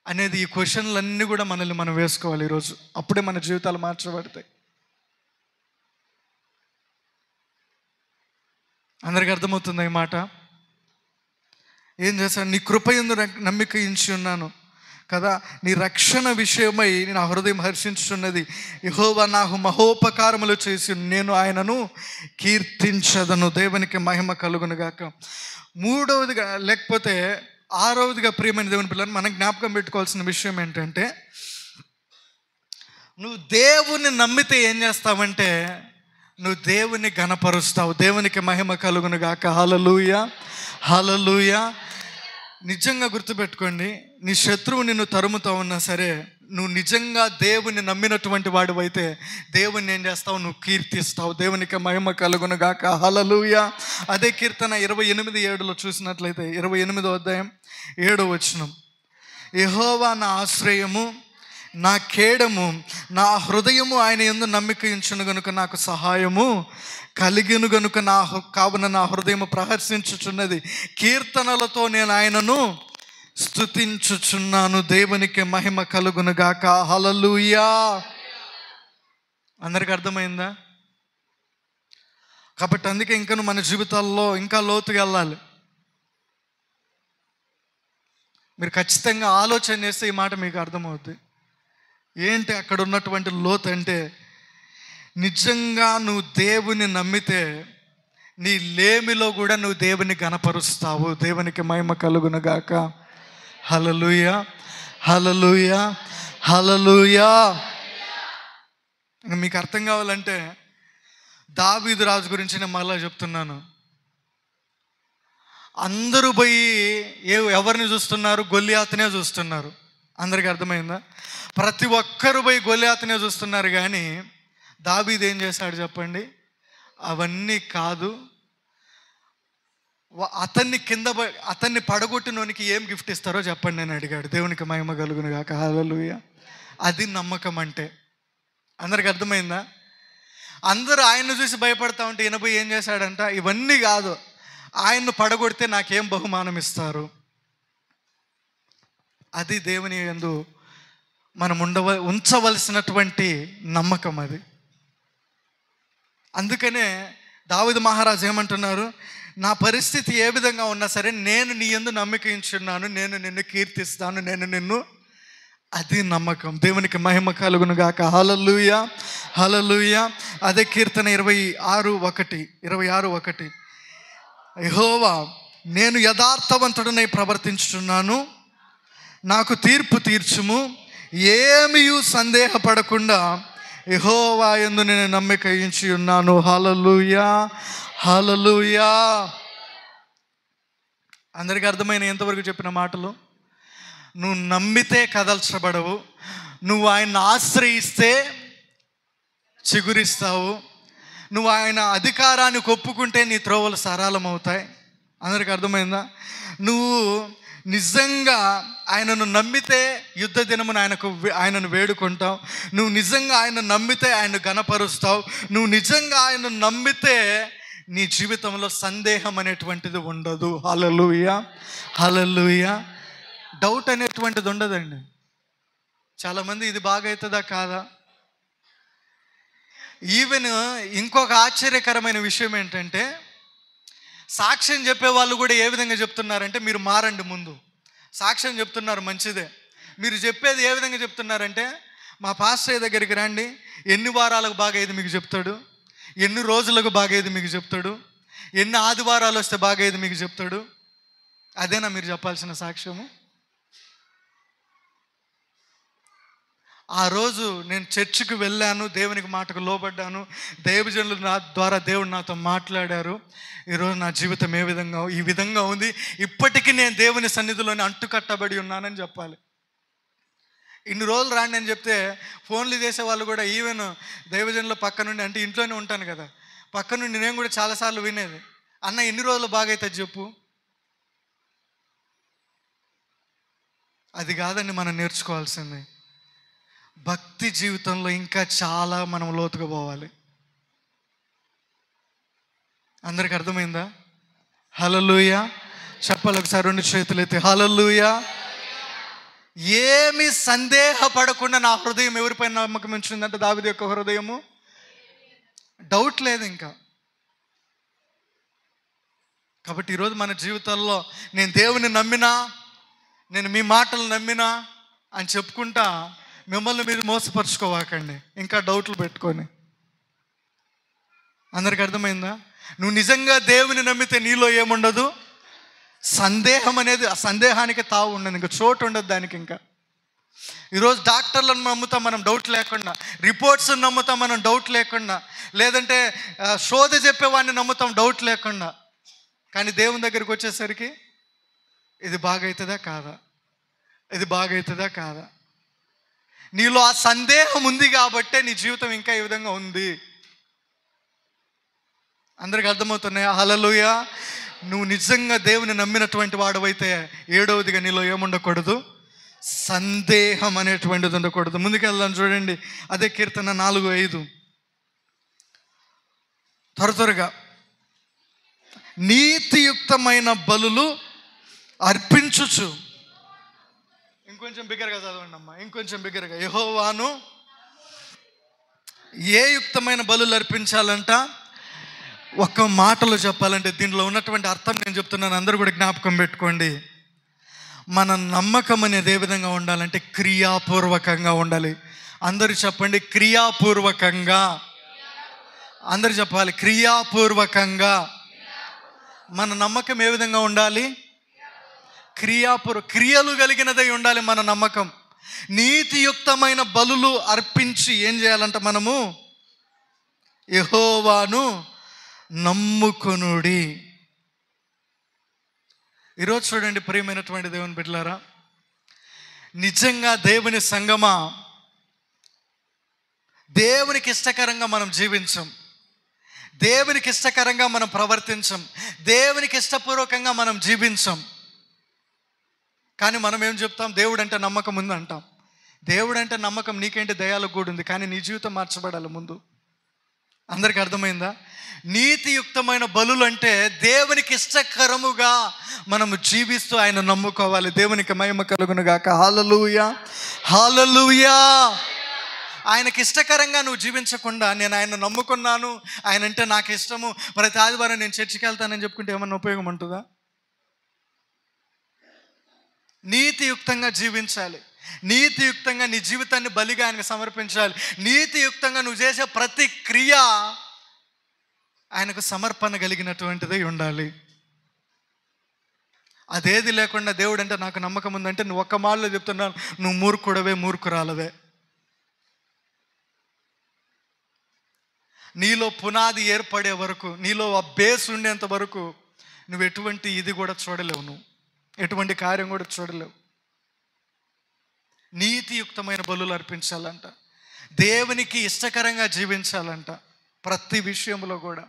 అనేది ఈ క్వశ్చన్లన్నీ కూడా మనల్ని మనం వేసుకోవాలి ఈరోజు. అప్పుడే మన జీవితాలు మార్చబడతాయి. అందరికి అర్థమవుతుందా ఈ మాట? ఏం చేశాను? నీ కృప యందు నమ్మిక ఉంచి ఉన్నాను కదా, నీ రక్షణ విషయమై నా హృదయం హర్షించుచున్నది. యెహోవా నాకు మహోపకారములు చేసి నేను ఆయనను కీర్తించదను. దేవునికి మహిమ కలుగును గాక. మూడవదిగా లేకపోతే ఆరవదిగా ప్రియమైన దేవుని పిల్లలు మనం జ్ఞాపకం పెట్టుకోవాల్సిన విషయం ఏంటంటే, నువ్వు దేవుని నమ్మితే ఏం చేస్తావంటే నువ్వు దేవుని ఘనపరుస్తావు. దేవునికి మహిమ కలుగును గాక. హల్లెలూయా, హల్లెలూయా. నిజంగా గుర్తుపెట్టుకోండి, నీ శత్రువు నిన్ను తరుముతా ఉన్నా సరే, నువ్వు నిజంగా దేవుని నమ్మినటువంటి వాడు అయితే దేవుని ఏం చేస్తావు? నువ్వు కీర్తిస్తావు. దేవునికి మహిమ కలుగును గాక. హల్లెలూయా. అదే కీర్తన 28:7 చూసినట్లయితే, 28వ అధ్యాయం 7వ వచనం, యెహోవా నా ఆశ్రయము, నా కేడము, నా హృదయము ఆయన యందు నమ్మిక ఉంచును గనుక నాకు సహాయము కలిగిను గనుక కావున నా హృదయము ప్రహర్షించుచున్నది. కీర్తనలతో నేను ఆయనను స్తుతించుచున్నాను. దేవునికి మహిమ కలుగును గాక. హల్లెలూయా. అందరికి అర్థమైందా? కాబట్టి అందుకే ఇంకా మన జీవితాల్లో ఇంకా లోతుగా వెళ్ళాలి. మీరు ఖచ్చితంగా ఆలోచన చేస్తే ఈ మాట మీకు అర్థమవుతుంది. ఏంటి అక్కడ ఉన్నటువంటి లోతు అంటే, నిజంగా నువ్వు దేవుని నమ్మితే నీ లేమిలో కూడా నువ్వు దేవుని గణపరుస్తావు. దేవునికి మహిమ కలుగును గాక. హల్లెలూయా, హల్లెలూయా, హల్లెలూయా. మీకు అర్థం కావాలంటే దావీదు రాజు గురించి నేను మళ్ళీ చెప్తున్నాను. అందరూ పోయి ఎవరిని చూస్తున్నారు? గొల్లియాతునే చూస్తున్నారు. అందరికీ అర్థమైందా? ప్రతి ఒక్కరు పోయి గొల్లియాతునే చూస్తున్నారు. కానీ దావీదు ఏం చేశాడు చెప్పండి? అవన్నీ కాదు, అతన్ని పడగొట్టినోనికి ఏం గిఫ్ట్ ఇస్తారో చెప్పండి అని అడిగాడు. దేవునికి మహిమ కలుగును గాక. హల్లెలూయా. అది నమ్మకం అంటే. అందరికి అర్థమైందా? అందరూ ఆయన్ను చూసి భయపడతా ఉంటే ఈయన పోయి ఏం చేశాడంట? ఇవన్నీ కాదు, ఆయన్ను పడగొడితే నాకేం బహుమానం ఇస్తారు? అది దేవుని యందు మనం ఉంచవలసినటువంటి నమ్మకం అది. అందుకనే దావీదు మహారాజు ఏమంటున్నారు? నా పరిస్థితి ఏ విధంగా ఉన్నా సరే నేను నీ యందు నమ్మిక ఉంచున్నాను, నేను నిన్ను కీర్తిస్తాను, నేను నిన్ను. అది నమ్మకం. దేవునికి మహిమ కలుగును గాక. హల్లెలూయా, హల్లెలూయా. అదే కీర్తన 26:1 యెహోవా నేను యథార్థవంతుడనై ప్రవర్తించుచున్నాను, నాకు తీర్పు తీర్చుము, ఏమీయు సందేహపడకుండా యెహోవా యందు నేను నమ్మిక ఉంచి ఉన్నాను. హల్లెలూయా, హల్లెలూయా. అందరికీ అర్థమైన ఎంతవరకు చెప్పిన మాటలు? నువ్వు నమ్మితే కదల్చబడవు, నువ్వు ఆయన్ని ఆశ్రయిస్తే చిగురిస్తావు, నువ్వు ఆయన అధికారాన్ని ఒప్పుకుంటే నీ త్రోవలు సరళమవుతాయి. అందరికి అర్థమైందా? నువ్వు నిజంగా ఆయనను నమ్మితే యుద్ధ దినమున ఆయనను వేడుకుంటావు. నువ్వు నిజంగా ఆయన నమ్మితే ఆయన గణపరుస్తావు. నువ్వు నిజంగా ఆయన నమ్మితే నీ జీవితంలో సందేహం అనేటువంటిది ఉండదు. హల్లెలూయా, హల్లెలూయా. డౌట్ అనేటువంటిది ఉండదండి. చాలామంది ఇది బాగా అవుతుందా కాదా? ఈవెన్ ఇంకొక ఆశ్చర్యకరమైన విషయం ఏంటంటే, సాక్ష్యం చెప్పే వాళ్ళు కూడా ఏ విధంగా చెప్తున్నారంటే, మీరు మారండి, ముందు సాక్ష్యం చెప్తున్నారు మంచిదే, మీరు చెప్పేది ఏ విధంగా చెప్తున్నారంటే, మా పాస్టర్ దగ్గరికి రండి, ఎన్ని వారాలకు బాగయ్యేది మీకు చెప్తాడు, ఎన్ని రోజులకు బాగయ్యేది మీకు చెప్తాడు, ఎన్ని ఆదివారాలు వస్తే బాగయ్యేది మీకు చెప్తాడు. అదేనా మీరు చెప్పాల్సిన సాక్ష్యము? ఆ రోజు నేను చర్చికి వెళ్ళాను, దేవునికి మాటకు లోబడ్డాను, దైవజనులు నా ద్వారా దేవుడు నాతో మాట్లాడారు, ఈరోజు నా జీవితం ఈ విధంగా ఉంది, ఇప్పటికీ నేను దేవుని సన్నిధిలోనే అంటుకట్టబడి ఉన్నానని చెప్పాలి. ఇన్ని రోజులు రాండి అని చెప్తే ఫోన్లు చేసే వాళ్ళు కూడా, ఈవెన్ దైవజనుల పక్క నుండి, అంటే ఇంట్లోనే ఉంటాను కదా, పక్క నుండి నేను కూడా చాలాసార్లు వినేది, అన్న ఎన్ని రోజులు బాగైతుంది చెప్పు. అది కాదండి మనం నేర్చుకోవాల్సింది. భక్తి జీవితంలో ఇంకా చాలా మనం లోతుగా పోవాలి. అందరికి అర్థమైందా? హల్లెలూయా చెప్పాలి ఒకసారి, 2 చేతులు ఎత్తి హల్లెలూయా. ఏమి సందేహపడకుండా నా హృదయం ఎవరిపైన నమ్మకం ఉంచిందంటే దావీదు యొక్క హృదయము డౌట్ లేదు ఇంకా. కాబట్టి ఈరోజు మన జీవితాల్లో నేను దేవుని నమ్మినా, నేను మీ మాటలు నమ్మినా అని చెప్పుకుంటా మిమ్మల్ని మీరు మోసపరుచుకోవాకండి ఇంకా డౌట్లు పెట్టుకొని. అందరికి అర్థమైందా? నువ్వు నిజంగా దేవుని నమ్మితే నీలో ఏముండదు, సందేహం అనేది, ఆ సందేహానికి తావు ఉండదు, ఇంకా చోటు ఉండదు దానికి. ఇంకా ఈరోజు డాక్టర్లను నమ్ముతాం మనం డౌట్ లేకుండా, రిపోర్ట్స్ నమ్ముతాం మనం డౌట్ లేకుండా, లేదంటే శోధ చెప్పేవాడిని నమ్ముతాం డౌట్ లేకుండా. కానీ దేవుని దగ్గరికి వచ్చేసరికి ఇది బాగవుతుందా కాదా, ఇది బాగవుతుందా కాదా, నీలో ఆ సందేహం ఉంది కాబట్టే నీ జీవితం ఇంకా ఈ విధంగా ఉంది. అందరికి అర్థమవుతున్నాయా? హల్లెలూయా. నువ్వు నిజంగా దేవుని నమ్మినటువంటి వాడవైతే 7వదిగా నీలో ఏముండకూడదు, సందేహం అనేటువంటిది ఉండకూడదు. ముందుకెళ్దాం చూడండి, అదే కీర్తన 4:5. త్వరగా, నీతియుక్తమైన బలులు అర్పించుచు, ఇంకొంచెం బిగ్గరగా చదవండి అమ్మా, ఇంకొంచెం బిగ్గరగా. యెహోవాను ఏ యుక్తమైన బలులు అర్పించాలంట? ఒక్క మాటలో చెప్పాలంటే దీంట్లో ఉన్నటువంటి అర్థం నేను చెప్తున్నాను, అందరూ కూడా జ్ఞాపకం పెట్టుకోండి. మన నమ్మకం అనేది ఏ విధంగా ఉండాలంటే క్రియాపూర్వకంగా ఉండాలి. అందరూ చెప్పండి, క్రియాపూర్వకంగా. అందరూ చెప్పాలి, క్రియాపూర్వకంగా. మన నమ్మకం ఏ విధంగా ఉండాలి? క్రియలు కలిగినదై ఉండాలి మన నమ్మకం. నీతియుక్తమైన బలులు అర్పించి ఏం చేయాలంట మనము? యెహోవాను నమ్ముకొనుడి. ఈరోజు చూడండి ప్రియమైనటువంటి దేవుని బిడ్డలారా, నిజంగా దేవుని సంగమా, దేవునికి ఇష్టకరంగా మనం జీవించం, దేవునికి ఇష్టకరంగా మనం ప్రవర్తించం, దేవునికి ఇష్టపూర్వకంగా మనం జీవించం. కానీ మనం ఏం చెప్తాం? దేవుడు అంటే నమ్మకం ఉంది అంటాం. దేవుడు అంటే నమ్మకం నీకేంటి దయాలకు కూడా ఉంది, కానీ నీ జీవితం మార్చబడాలి ముందు. అందరికి అర్థమైందా? నీతియుక్తమైన బలులు అంటే దేవునికి ఇష్టకరముగా మనము జీవిస్తూ ఆయన నమ్ముకోవాలి. దేవునికి మహిమ కలుగును గాక. హల్లెలూయా, హల్లెలూయా. ఆయనకి ఇష్టకరంగా నువ్వు జీవించకుండా నేను ఆయన నమ్ముకున్నాను, ఆయన అంటే నాకు ఇష్టము, ప్రతి ఆదివారం నేను చర్చికి వెళ్తానని చెప్పుకుంటే ఏమన్నా ఉపయోగం ఉంటుందా? నీతియుక్తంగా జీవించాలి, నీతియుక్తంగా నీ జీవితాన్ని బలిగా ఆయనకు సమర్పించాలి, నీతియుక్తంగా నువ్వు చేసే ప్రతి క్రియ ఆయనకు సమర్పణ కలిగినటువంటిది ఉండాలి. అదేది లేకుండా దేవుడు అంటే నాకు నమ్మకం ఉందంటే నువ్వు ఒక్క మాటలో చెప్తున్నాను, నువ్వు మూర్ఖుడవే, మూర్ఖురాలవే. నీలో పునాది ఏర్పడే వరకు, నీలో ఆ బేస్ ఉండేంత వరకు నువ్వు ఎటువంటి ఇది కూడా చూడలేవు, నువ్వు ఎటువంటి కార్యం కూడా చూడలేవు. నీతియుక్తమైన బలులు అర్పించాలంట, దేవునికి ఇష్టకరంగా జీవించాలంట ప్రతి విషయంలో కూడా.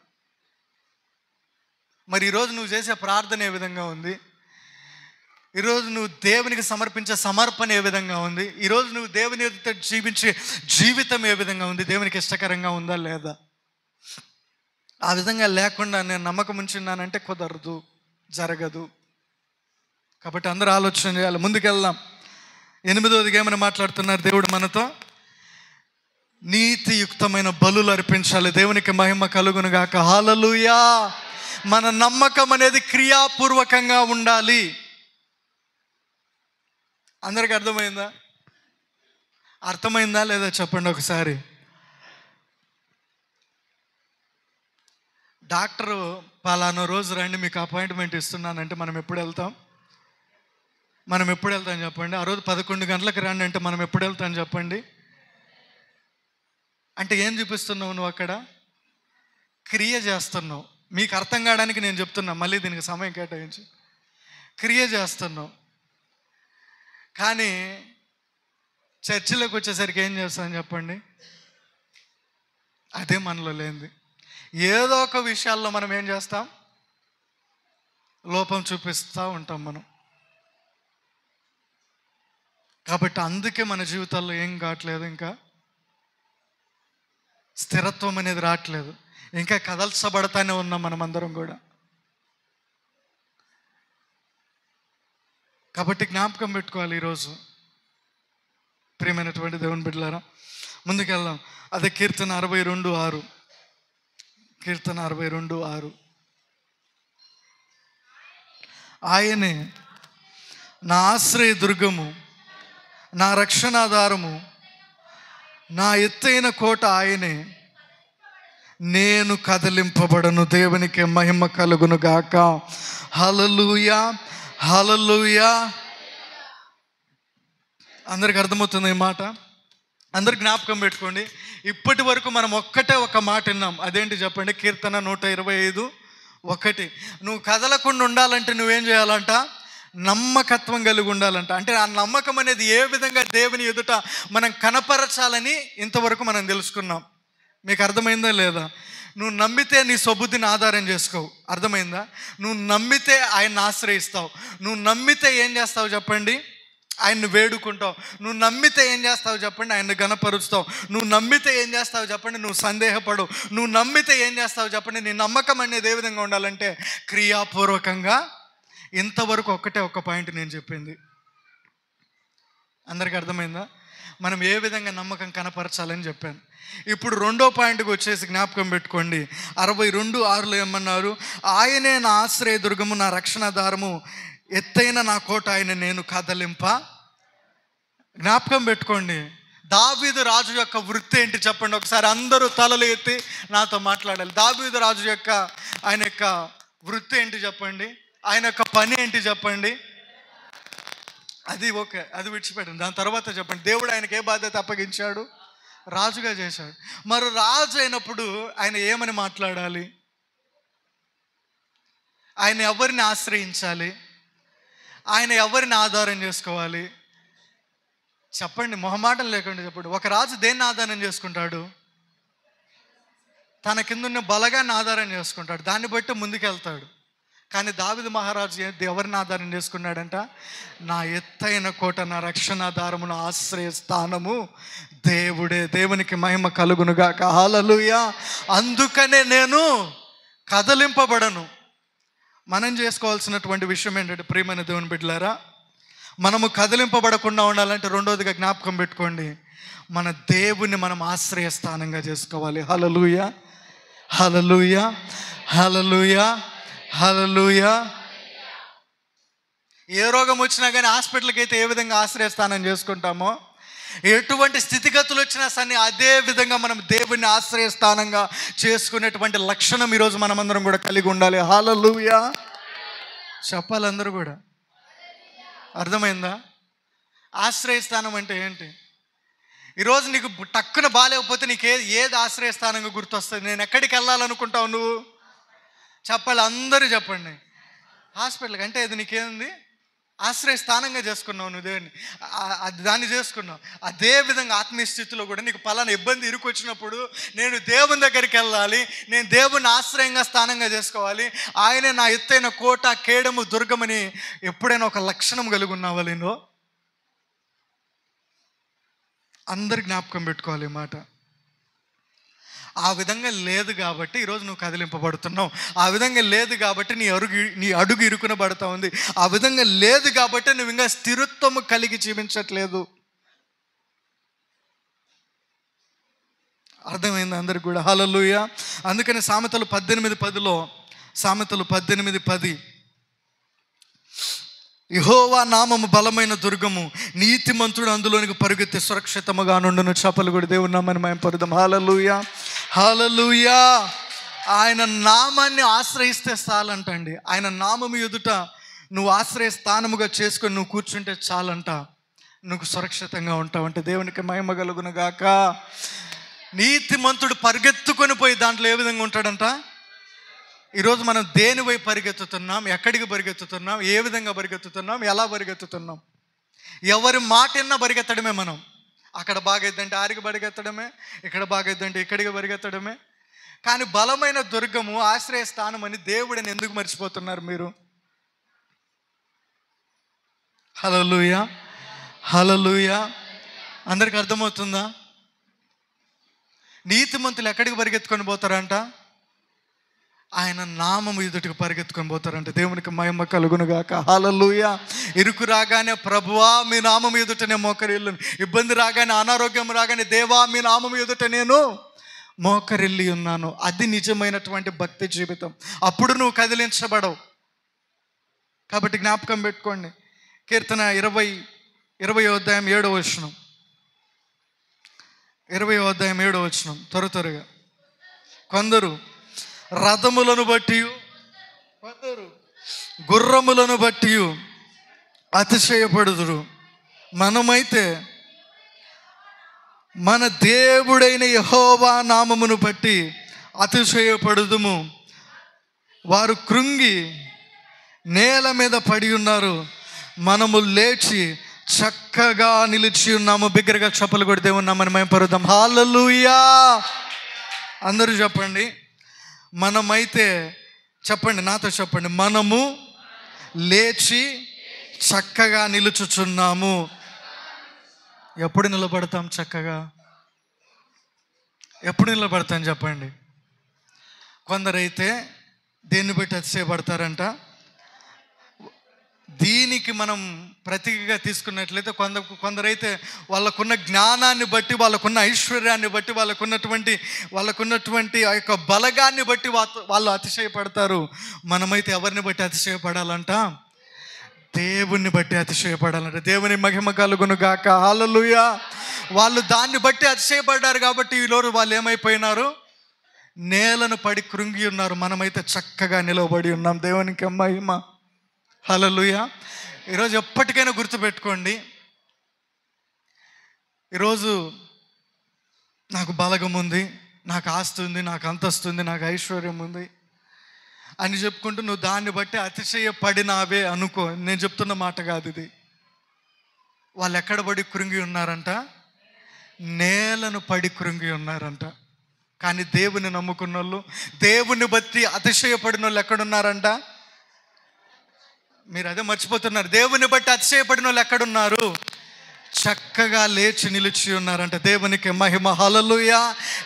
మరి ఈరోజు నువ్వు చేసే ప్రార్థన ఏ విధంగా ఉంది? ఈరోజు నువ్వు దేవునికి సమర్పించే సమర్పణ ఏ విధంగా ఉంది? ఈరోజు నువ్వు దేవుని ఎదుట జీవించే జీవితం ఏ విధంగా ఉంది? దేవునికి ఇష్టకరంగా ఉందా లేదా? ఆ విధంగా లేకుండా నేను నమ్మకం ఉంచున్నానంటే కుదరదు, జరగదు. కాబట్టి అందరూ ఆలోచన చేయాలి. ముందుకెళ్దాం. 8వదిగా ఏమని మాట్లాడుతున్నారు దేవుడు మనతో? నీతియుక్తమైన బలులు అర్పించాలి. దేవునికి మహిమ కలుగును గాక. హల్లెలూయా. మన నమ్మకం అనేది క్రియాపూర్వకంగా ఉండాలి. అందరికి అర్థమైందా? అర్థమైందా లేదా చెప్పండి ఒకసారి. డాక్టరు పలానా రోజు రండి మీకు అపాయింట్మెంట్ ఇస్తున్నానంటే మనం ఎప్పుడు వెళ్తాం? మనం ఎప్పుడు వెళ్తాం చెప్పండి? ఆ రోజు 11 గంటలకు రండి అంటే మనం ఎప్పుడు వెళ్తాం చెప్పండి? అంటే ఏం చూపిస్తున్నావు నువ్వు అక్కడ? క్రియ చేస్తున్నావు. మీకు అర్థం కావడానికి నేను చెప్తున్నా, మళ్ళీ దీనికి సమయం కేటాయించి. క్రియ చేస్తున్నావు. కానీ చర్చిలోకి వచ్చేసరికి ఏం చేస్తాను చెప్పండి? అదే మనలో లేనిది. ఏదో ఒక విషయాల్లో మనం ఏం చేస్తాం? లోపం చూపిస్తూ ఉంటాం మనం. కాబట్టి అందుకే మన జీవితాల్లో ఏం కావట్లేదు, ఇంకా స్థిరత్వం అనేది రావట్లేదు, ఇంకా కదల్చబడతానే ఉన్నాం మనమందరం కూడా. కాబట్టి జ్ఞాపకం పెట్టుకోవాలి ఈరోజు ప్రియమైనటువంటి దేవుని బిడ్డలారా. ముందుకెళ్దాం. అదే కీర్తన 62:6. కీర్తన 62:6. ఆయనే నా ఆశ్రయ దుర్గము, నా రక్షణాధారము, నా ఎత్తైన కోట ఆయనే, నేను కదిలింపబడను. దేవునికి మహిమ కలుగును గాక. హల్లెలూయా, హల్లెలూయా. అందరికి అర్థమవుతుంది ఈ మాట? అందరు జ్ఞాపకం పెట్టుకోండి. ఇప్పటి వరకు మనం ఒక్కటే ఒక మాట విన్నాం. అదేంటి చెప్పండి? కీర్తన 125:1. నువ్వు కదలకుండా ఉండాలంటే నువ్వేం చేయాలంట? నమ్మకత్వం కలిగి ఉండాలంట. అంటే ఆ నమ్మకం అనేది ఏ విధంగా దేవుని ఎదుట మనం కనపరచాలని ఇంతవరకు మనం తెలుసుకున్నాం. మీకు అర్థమైందా లేదా? నువ్వు నమ్మితే నీ సొబుద్ధిని ఆధారం చేసుకోవు. అర్థమైందా? నువ్వు నమ్మితే ఆయన్ని ఆశ్రయిస్తావు. నువ్వు నమ్మితే ఏం చేస్తావు చెప్పండి? ఆయన్ని వేడుకుంటావు. నువ్వు నమ్మితే ఏం చేస్తావు చెప్పండి? ఆయన్ని గణపరుస్తావు. నువ్వు నమ్మితే ఏం చేస్తావు చెప్పండి? నువ్వు సందేహపడవు. నువ్వు నమ్మితే ఏం చేస్తావు చెప్పండి? నీ నమ్మకం అనేది ఏ విధంగా ఉండాలంటే క్రియాపూర్వకంగా. ఇంతవరకు ఒక పాయింట్ నేను చెప్పింది అందరికి అర్థమైందా? మనం ఏ విధంగా నమ్మకం కనపరచాలని చెప్పాను. ఇప్పుడు రెండో పాయింట్కి వచ్చేసి జ్ఞాపకం పెట్టుకోండి. 62:6 ఏమన్నారు? ఆయనే నా ఆశ్రయ దుర్గము, నా రక్షణాధారము, ఎత్తైన నా కోట ఆయన, నేను కదలింప. జ్ఞాపకం పెట్టుకోండి. దావీదు రాజు యొక్క వృత్తి ఏంటి చెప్పండి? ఒకసారి అందరూ తలలు ఎత్తి నాతో మాట్లాడాలి. దావీదు రాజు యొక్క ఆయన యొక్క వృత్తి ఏంటి చెప్పండి? ఆయన యొక్క పని ఏంటి చెప్పండి? అది ఓకే, అది విడిచిపెట్టండి. దాని తర్వాత చెప్పండి. దేవుడు ఆయనకి ఏ బాధ్యత అప్పగించాడు? రాజుగా చేశాడు. మరి రాజు అయినప్పుడు ఆయన ఏమని మాట్లాడాలి? ఆయన ఎవరిని ఆశ్రయించాలి? ఆయన ఎవరిని ఆధారం చేసుకోవాలి? చెప్పండి, మొహమాటం లేకుండా చెప్పండి. ఒక రాజు దేన్ని ఆధారం చేసుకుంటాడు? తన కింద బలగాన్ని ఆధారం చేసుకుంటాడు. దాన్ని బట్టి ముందుకెళ్తాడు. కానీ దావీదు మహారాజు ఎవరిని ఆధారం చేసుకున్నాడంట? నా ఎత్తైన కోట, నా రక్షణాధారము, నా ఆశ్రయ స్థానము దేవుడే. దేవునికి మహిమ కలుగునుగాక. హల్లెలూయా. అందుకనే నేను కదలింపబడను. మనం చేసుకోవాల్సినటువంటి విషయం ఏంటంటే ప్రియమైన దేవుని బిడ్డలారా, మనము కదిలింపబడకుండా ఉండాలంటే రెండోదిగా జ్ఞాపకం పెట్టుకోండి, మన దేవుని మనం ఆశ్రయ స్థానంగా చేసుకోవాలి. హల్లెలూయా, హల్లెలూయా, హల్లెలూయా, హల్లెలూయా. ఏ రోగం వచ్చినా కానీ హాస్పిటల్కి అయితే ఏ విధంగా ఆశ్రయస్థానం చేసుకుంటామో, ఎటువంటి స్థితిగతులు వచ్చినా సరే అదే విధంగా మనం దేవుని ఆశ్రయస్థానంగా చేసుకునేటువంటి లక్షణం ఈరోజు మనమందరం కూడా కలిగి ఉండాలి. హల్లెలూయా చెప్పాలి అందరూ కూడా. అర్థమైందా? ఆశ్రయస్థానం అంటే ఏంటి? ఈరోజు నీకు టక్కున బాగాలేకపోతే నీకు ఏది ఆశ్రయస్థానంగా గుర్తొస్తుంది? నేను ఎక్కడికి వెళ్ళాలనుకుంటావు నువ్వు? చెప్పాలి, అందరూ చెప్పండి. హాస్పిటల్కి. అంటే ఇది నీకేంది? ఆశ్రయస్థానంగా చేసుకున్నావు నువ్వు దేవుని, దాన్ని చేసుకున్నావు. అదే విధంగా ఆత్మీయ స్థితిలో కూడా నీకు పలానా ఇబ్బంది ఇరుకొచ్చినప్పుడు నేను దేవుని దగ్గరికి వెళ్ళాలి, నేను దేవుని ఆశ్రయంగా స్థానంగా చేసుకోవాలి, ఆయనే నా ఎత్తైన కోట, కేడము, దుర్గమని ఎప్పుడైనా ఒక లక్షణం కలిగి ఉన్నావా? నేను అందరు జ్ఞాపకం పెట్టుకోవాలి ఈ మాట. ఆ విధంగా లేదు కాబట్టి ఈరోజు నువ్వు కదిలింపబడుతున్నావు. ఆ విధంగా లేదు కాబట్టి నీ అడుగు ఇరుకునబడతా ఉంది. ఆ విధంగా లేదు కాబట్టి నువ్వు ఇంకా స్థిరత్వము కలిగి జీవించట్లేదు. అర్థమైంది అందరికి కూడా? హల్లెలూయా. అందుకని సామెతలు 18:10లో, సామెతలు 18:10, యెహోవా నామము బలమైన దుర్గము, నీతిమంతుడు అందులోనికి పరుగెత్తి సురక్షితముగా నుండును. చెప్పలు కూడా దేవుని నామాన్ని మహిమపరుద్దాం. హల్లెలూయా, హల్లెలూయా. ఆయన నామాన్ని ఆశ్రయిస్తే చాలంటండి. ఆయన నామము ఎదుట నువ్వు ఆశ్రయ స్థానముగా చేసుకొని నువ్వు కూర్చుంటే చాలంట, నువ్వు సురక్షితంగా ఉంటావంటే. దేవునికి మహిమ కలుగును గాక. నీతిమంతుడు పరిగెత్తుకొని పోయి దాంట్లో ఏ విధంగా ఉంటాడంట? ఈరోజు మనం దేని వైపు పరిగెత్తుతున్నాం? ఎక్కడికి పరిగెత్తుతున్నాం? ఏ విధంగా పరిగెత్తుతున్నాం? ఎలా పరిగెత్తుతున్నాం? ఎవరి మాట విన్నా పరిగెత్తడమే. మనం అక్కడ బాగైద్దంటే ఆరికి పరిగెత్తడమే, ఇక్కడ బాగైద్దంటే ఇక్కడికి పరిగెత్తడమే. కానీ బలమైన దుర్గము, ఆశ్రయ స్థానం అని దేవుడిని ఎందుకు మర్చిపోతున్నారు మీరు? హల్లెలూయా, హల్లెలూయా. అందరికి అర్థమవుతుందా? నీతిమంతులు ఎక్కడికి పరిగెత్తుకొని పోతారంట? ఆయన నామము ఎదుటికి పరిగెత్తుకొని పోతారంట. దేవునికి మహిమ కలుగునుగాక. హల్లెలూయా. ఇరుకు రాగానే ప్రభువా మీ నామం ఎదుట నేను మోకరిల్లును, ఇబ్బంది రాగానే, అనారోగ్యం రాగానే దేవా మీ నామం ఎదుట నేను మోకరిల్లి ఉన్నాను. అది నిజమైనటువంటి భక్తి జీవితం. అప్పుడు నువ్వు కదిలించబడవు. కాబట్టి జ్ఞాపకం పెట్టుకోండి. కీర్తన 20వ అధ్యాయం 7వ వచనం, 20వ అధ్యాయం 7వ వచనం, త్వరగా. కొందరు రథములను బట్టి, కొందరు గుర్రములను బట్టి అతిశయపడుదురు, మనమైతే మన దేవుడైన యెహోవా నామమును బట్టి అతిశయపడుదుము. వారు కృంగి నేల మీద పడి ఉన్నారు, మనము లేచి చక్కగా నిలిచి ఉన్నాము. బిగ్గరగా చప్పలు కొడితే ఉన్నామని మేము పరుద్దాం. హల్లెలూయా. అందరూ చెప్పండి. మనమైతే, చెప్పండి, నాతో చెప్పండి, మనము లేచి చక్కగా నిలుచుచున్నాము. ఎప్పుడు నిలబడతాం చక్కగా? ఎప్పుడు నిలబడతాం చెప్పండి? కొందరైతే దేన్ని బట్టి అతిశయపడతారంట? దీనికి మనం ప్రతీకగా తీసుకున్నట్లయితే కొందరైతే వాళ్ళకున్న జ్ఞానాన్ని బట్టి, వాళ్ళకున్న ఐశ్వర్యాన్ని బట్టి, వాళ్ళకున్నటువంటి ఆ యొక్క బలగాన్ని బట్టి వాళ్ళు అతిశయపడతారు. మనమైతే ఎవరిని బట్టి అతిశయపడాలంట? దేవుణ్ణి బట్టి అతిశయపడాలంట. దేవుని మహిమ కలుగును గాక. హల్లెలూయా. వాళ్ళు దాన్ని బట్టి అతిశయపడ్డారు కాబట్టి ఈరోజు వాళ్ళు ఏమైపోయినారు? నేలను పడి కృంగి ఉన్నారు. మనమైతే చక్కగా నిలవబడి ఉన్నాం. దేవునికి మహిమ. హల్లెలూయా. ఈరోజు ఎప్పటికైనా గుర్తుపెట్టుకోండి, ఈరోజు నాకు బలగం ఉంది, నాకు ఆస్తి ఉంది, నాకు అంతస్తు ఉంది, నాకు ఐశ్వర్యం ఉంది అని చెప్పుకుంటూ నువ్వు దాన్ని బట్టి అతిశయపడినావే అనుకో. నేను చెప్తున్న మాట కాదు ఇది. వాళ్ళు ఎక్కడ పడి కృంగి ఉన్నారంట? నేలను పడి కృంగి ఉన్నారంట. కానీ దేవుని నమ్ముకున్న వాళ్ళు, దేవుని బట్టి అతిశయపడిన వాళ్ళు ఎక్కడున్నారంట? మీరు అదే మర్చిపోతున్నారు. దేవుని బట్టి అతిశయపడిన వాళ్ళు ఎక్కడున్నారు? చక్కగా లేచి నిలిచి ఉన్నారంట. దేవునికి మహిమ. హల్లెలూయా.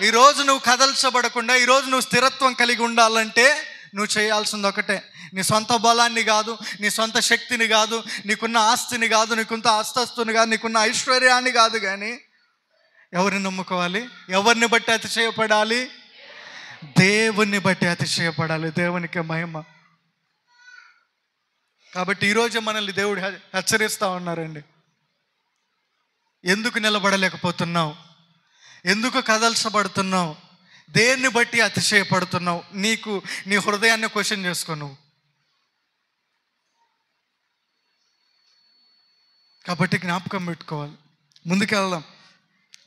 ఈరోజు నువ్వు కదల్చబడకుండా, ఈరోజు నువ్వు స్థిరత్వం కలిగి ఉండాలంటే నువ్వు చేయాల్సింది ఒకటే. నీ సొంత బలాన్ని కాదు, నీ సొంత శక్తిని కాదు, నీకున్న ఆస్తిని కాదు, నీకున్న ఆస్తస్తుని కాదు, నీకున్న ఐశ్వర్యాన్ని కాదు, కానీ ఎవరిని నమ్ముకోవాలి? ఎవరిని బట్టి అతిశయపడాలి? దేవుణ్ణి బట్టి అతిశయపడాలి. దేవునికి మహిమ. కాబట్టి ఈరోజు మనల్ని దేవుడు హెచ్చరిస్తూ ఉన్నారండి. ఎందుకు నిలబడలేకపోతున్నావు? ఎందుకు కదల్చబడుతున్నావు? దేన్ని బట్టి అతిశయపడుతున్నావు? నీ హృదయాన్ని క్వశ్చన్ చేసుకో నువ్వు. కాబట్టి జ్ఞాపకం పెట్టుకోవాలి. ముందుకెళ్దాం.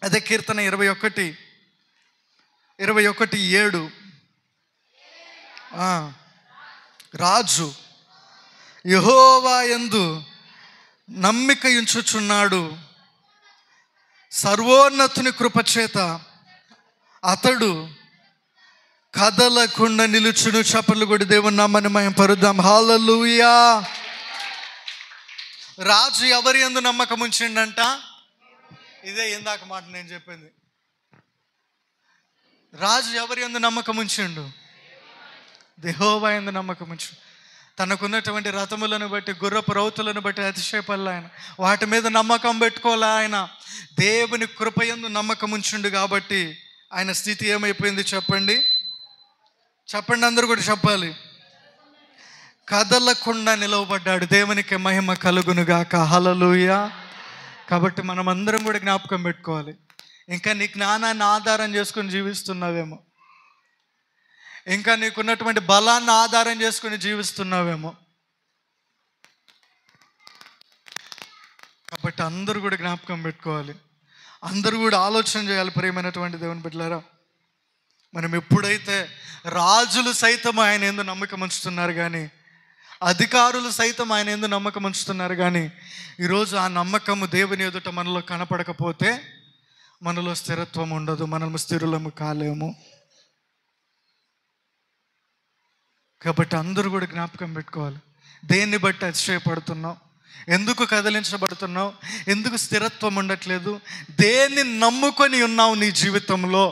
అదే కీర్తన 21:7. రాజు యెహోవా యందు నమ్మిక ఉంచుచున్నాడు, సర్వోన్నతుని కృపచేత అతడు కదలకుండా నిలుచును. చప్పట్లు కొట్టి దేవుని నామమున మహిమ పరుద్దాం. హల్లెలూయా. రాజు ఎవరి యందు నమ్మకం ఉంచిండంట? ఇదే ఇందాక మాట నేను చెప్పింది. రాజు ఎవరి యందు నమ్మకం ఉంచిండు? యెహోవా యందు నమ్మకం ఉంచు. తనకున్నటువంటి రథములను బట్టి, గుర్రపు రౌతులను బట్టి అతిశయపడలే ఆయన. వాటి మీద నమ్మకం పెట్టుకోలే ఆయన. దేవుని కృపయందు నమ్మకం ఉంచుండు కాబట్టి ఆయన స్థితి ఏమైపోయింది చెప్పండి? అందరూ కూడా చెప్పాలి. కదలకుండా నిలవబడ్డాడు. దేవునికి మహిమ కలుగునుగాక. హల్లెలూయా. కాబట్టి మనం అందరం కూడా జ్ఞాపకం పెట్టుకోవాలి. ఇంకా నీ జ్ఞానాన్ని ఆధారం చేసుకుని జీవిస్తున్నావేమో, ఇంకా నీకున్నటువంటి బలాన్ని ఆధారం చేసుకుని జీవిస్తున్నావేమో. కాబట్టి అందరూ కూడా జ్ఞాపకం పెట్టుకోవాలి. అందరూ కూడా ఆలోచన చేయాలి. ప్రియమైనటువంటి దేవుని బిడ్డలారా, మనం ఎప్పుడైతే రాజులు సైతం ఆయన యందు నమ్మకం ఉంచుతున్నారు, కానీ అధికారులు సైతం ఆయన యందు నమ్మకం ఉంచుతున్నారు, కానీ ఈరోజు ఆ నమ్మకము దేవుని ఎదుట మనలో కనపడకపోతే మనలో స్థిరత్వం ఉండదు, మనము స్థిరులము కాలేము. కాబట్టి అందరూ కూడా జ్ఞాపకం పెట్టుకోవాలి. దేన్ని బట్టి అతిశయపడుతున్నావు? ఎందుకు కదిలించబడుతున్నావు? ఎందుకు స్థిరత్వం ఉండట్లేదు? దేన్ని నమ్ముకొని ఉన్నావు నీ జీవితంలో?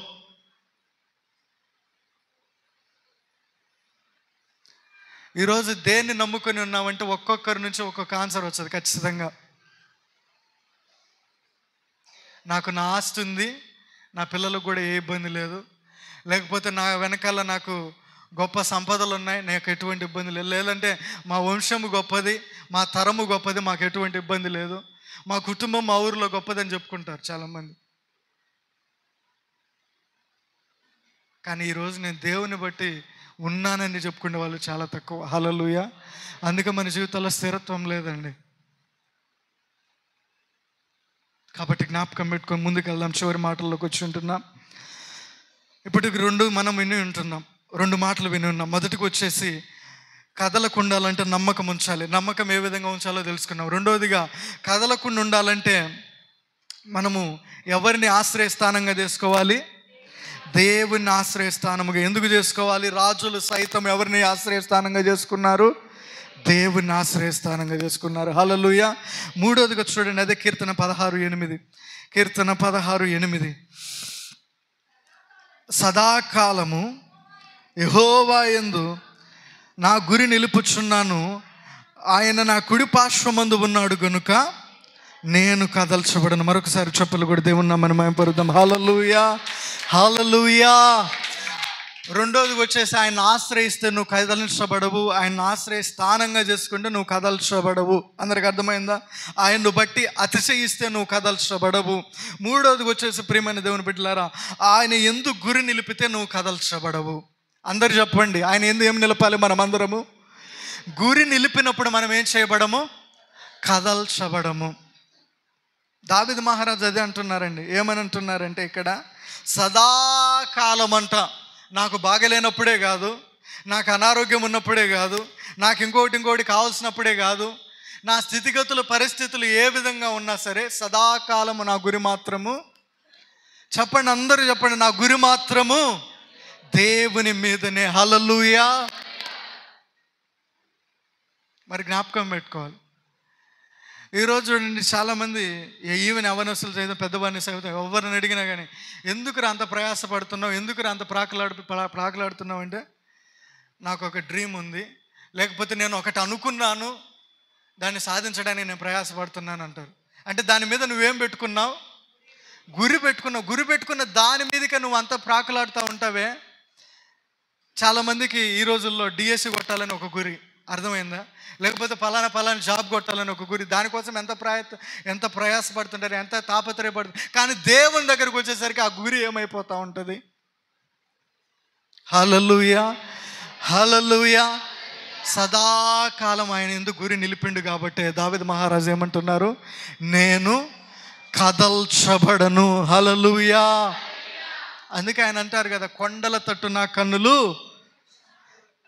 ఈరోజు దేన్ని నమ్ముకొని ఉన్నావంటే ఒక్కొక్కరి నుంచి ఒక్కొక్క ఆన్సర్ వస్తుంది ఖచ్చితంగా. నాకు నా ఆస్తి ఉంది, నా పిల్లలకు కూడా ఏ ఇబ్బంది లేదు, లేకపోతే నా వెనకాల నాకు గొప్ప సంపదలు ఉన్నాయి, నాకు ఎటువంటి ఇబ్బంది లేదు, లేదంటే మా వంశము గొప్పది, మా తరము గొప్పది, మాకు ఎటువంటి ఇబ్బంది లేదు, మా కుటుంబం మా ఊరిలో గొప్పదని చెప్పుకుంటారు చాలామంది. కానీ ఈరోజు నేను దేవుని బట్టి ఉన్నానని చెప్పుకునే వాళ్ళు చాలా తక్కువ. హల్లెలూయా. అందుకే మన జీవితంలో స్థిరత్వం లేదండి. కాబట్టి జ్ఞాపకం పెట్టుకొని ముందుకు వెళ్దాం. చివరి మాటల్లోకి వచ్చి ఉంటున్నాం. ఇప్పటికి 2 మనం విని ఉంటున్నాం, 2 మాటలు విని ఉన్నాం. మొదటికి వచ్చేసి కదలకుండా ఉండాలంటే నమ్మకం ఉంచాలి. నమ్మకం ఏ విధంగా ఉంచాలో తెలుసుకున్నాం. రెండవదిగా కదలకుండా ఉండాలంటే మనము ఎవరిని ఆశ్రయస్థానంగా చేసుకోవాలి? దేవుని ఆశ్రయస్థానముగా. ఎందుకు చేసుకోవాలి? రాజులు సైతం ఎవరిని ఆశ్రయస్థానంగా చేసుకున్నారు? దేవుని ఆశ్రయస్థానంగా చేసుకున్నారు. హల్లెలూయా. మూడవదిగా చూడండి, అదే కీర్తన 16:8. కీర్తన 16:8. సదాకాలము యెహోవా యందు నా గురి నిలుపుచున్నాను, ఆయన నా కుడి పార్శ్వమందు ఉన్నాడు గనుక నేను కదల్చబడను. మరొకసారి చెప్పులు కూడా దేవుని నామమున మహిమపరుద్దాం. హల్లెలూయా, హల్లెలూయా. రెండోది వచ్చేసి ఆయన ఆశ్రయిస్తే నువ్వు కదల్చబడవు, ఆయన ఆశ్రయస్థానంగా చేసుకుంటే నువ్వు కదల్చబడవు. అందరికి అర్థమైందా? ఆయన్ను బట్టి అతిశయిస్తే నువ్వు కదల్చబడవు. మూడోది వచ్చేసి ప్రియమైన దేవుని బిడ్డలారా, ఆయన యందు గురి నిలిపితే నువ్వు కదల్చబడవు. అందరు చెప్పండి, ఆయన యందు ఏం నిలపాలి? మనం అందరము గురి నిలిపినప్పుడు మనం ఏం చేయబడము? కదల్చబడము. దావీదు మహారాజు అదే అంటున్నారండి. ఏమని అంటున్నారంటే ఇక్కడ సదాకాలం అంట, నాకు బాగలేనప్పుడే కాదు, నాకు అనారోగ్యం ఉన్నప్పుడే కాదు, నాకు ఇంకోటి కావాల్సినప్పుడే కాదు, నా స్థితిగతులు పరిస్థితులు ఏ విధంగా ఉన్నా సరే సదాకాలము నా గురి మాత్రము, చెప్పండి అందరూ చెప్పండి, నా గురి మాత్రము దేవుని మీదనే. హల్లెలూయా. మరి జ్ఞాపకం పెట్టుకోవాలి. ఈరోజు చూడండి, చాలామంది ఈవెన్ యవనస్తులు సైతం పెద్దవాడిని సైతం ఎవరిని అడిగినా కానీ ఎందుకు అంత ప్రయాసపడుతున్నావు, ఎందుకు అంత ప్రాకులాడుతున్నావు అంటే నాకు ఒక డ్రీమ్ ఉంది, లేకపోతే నేను ఒకటి అనుకున్నాను, దాన్ని సాధించడానికి నేను ప్రయాసపడుతున్నాను అంటారు. అంటే దాని మీద నువ్వేం పెట్టుకున్నావు? గురి పెట్టుకున్నావు. గురి పెట్టుకున్న దాని మీదకి నువ్వు అంత ప్రాకులాడుతూ ఉంటావే. చాలామందికి ఈ రోజుల్లో డిఎస్సి కొట్టాలని ఒక గురి, అర్థమైందా? లేకపోతే ఫలానా జాబ్ కొట్టాలని ఒక గురి. దానికోసం ఎంత ప్రయాసపడుతుంటారు, ఎంత తాపత్రయపడుతుంది. కానీ దేవుని దగ్గరకు వచ్చేసరికి ఆ గురి ఏమైపోతూ ఉంటుంది? హల్లెలూయా, హల్లెలూయా. సదాకాలం ఆయన ఎందుకు గురి నిలిపిండు కాబట్టి దావీదు మహారాజు ఏమంటున్నారు? నేను కదల్చబడను. హల్లెలూయా. అందుకే ఆయన అంటారు కదా, కొండల తట్టు నా కన్నులు.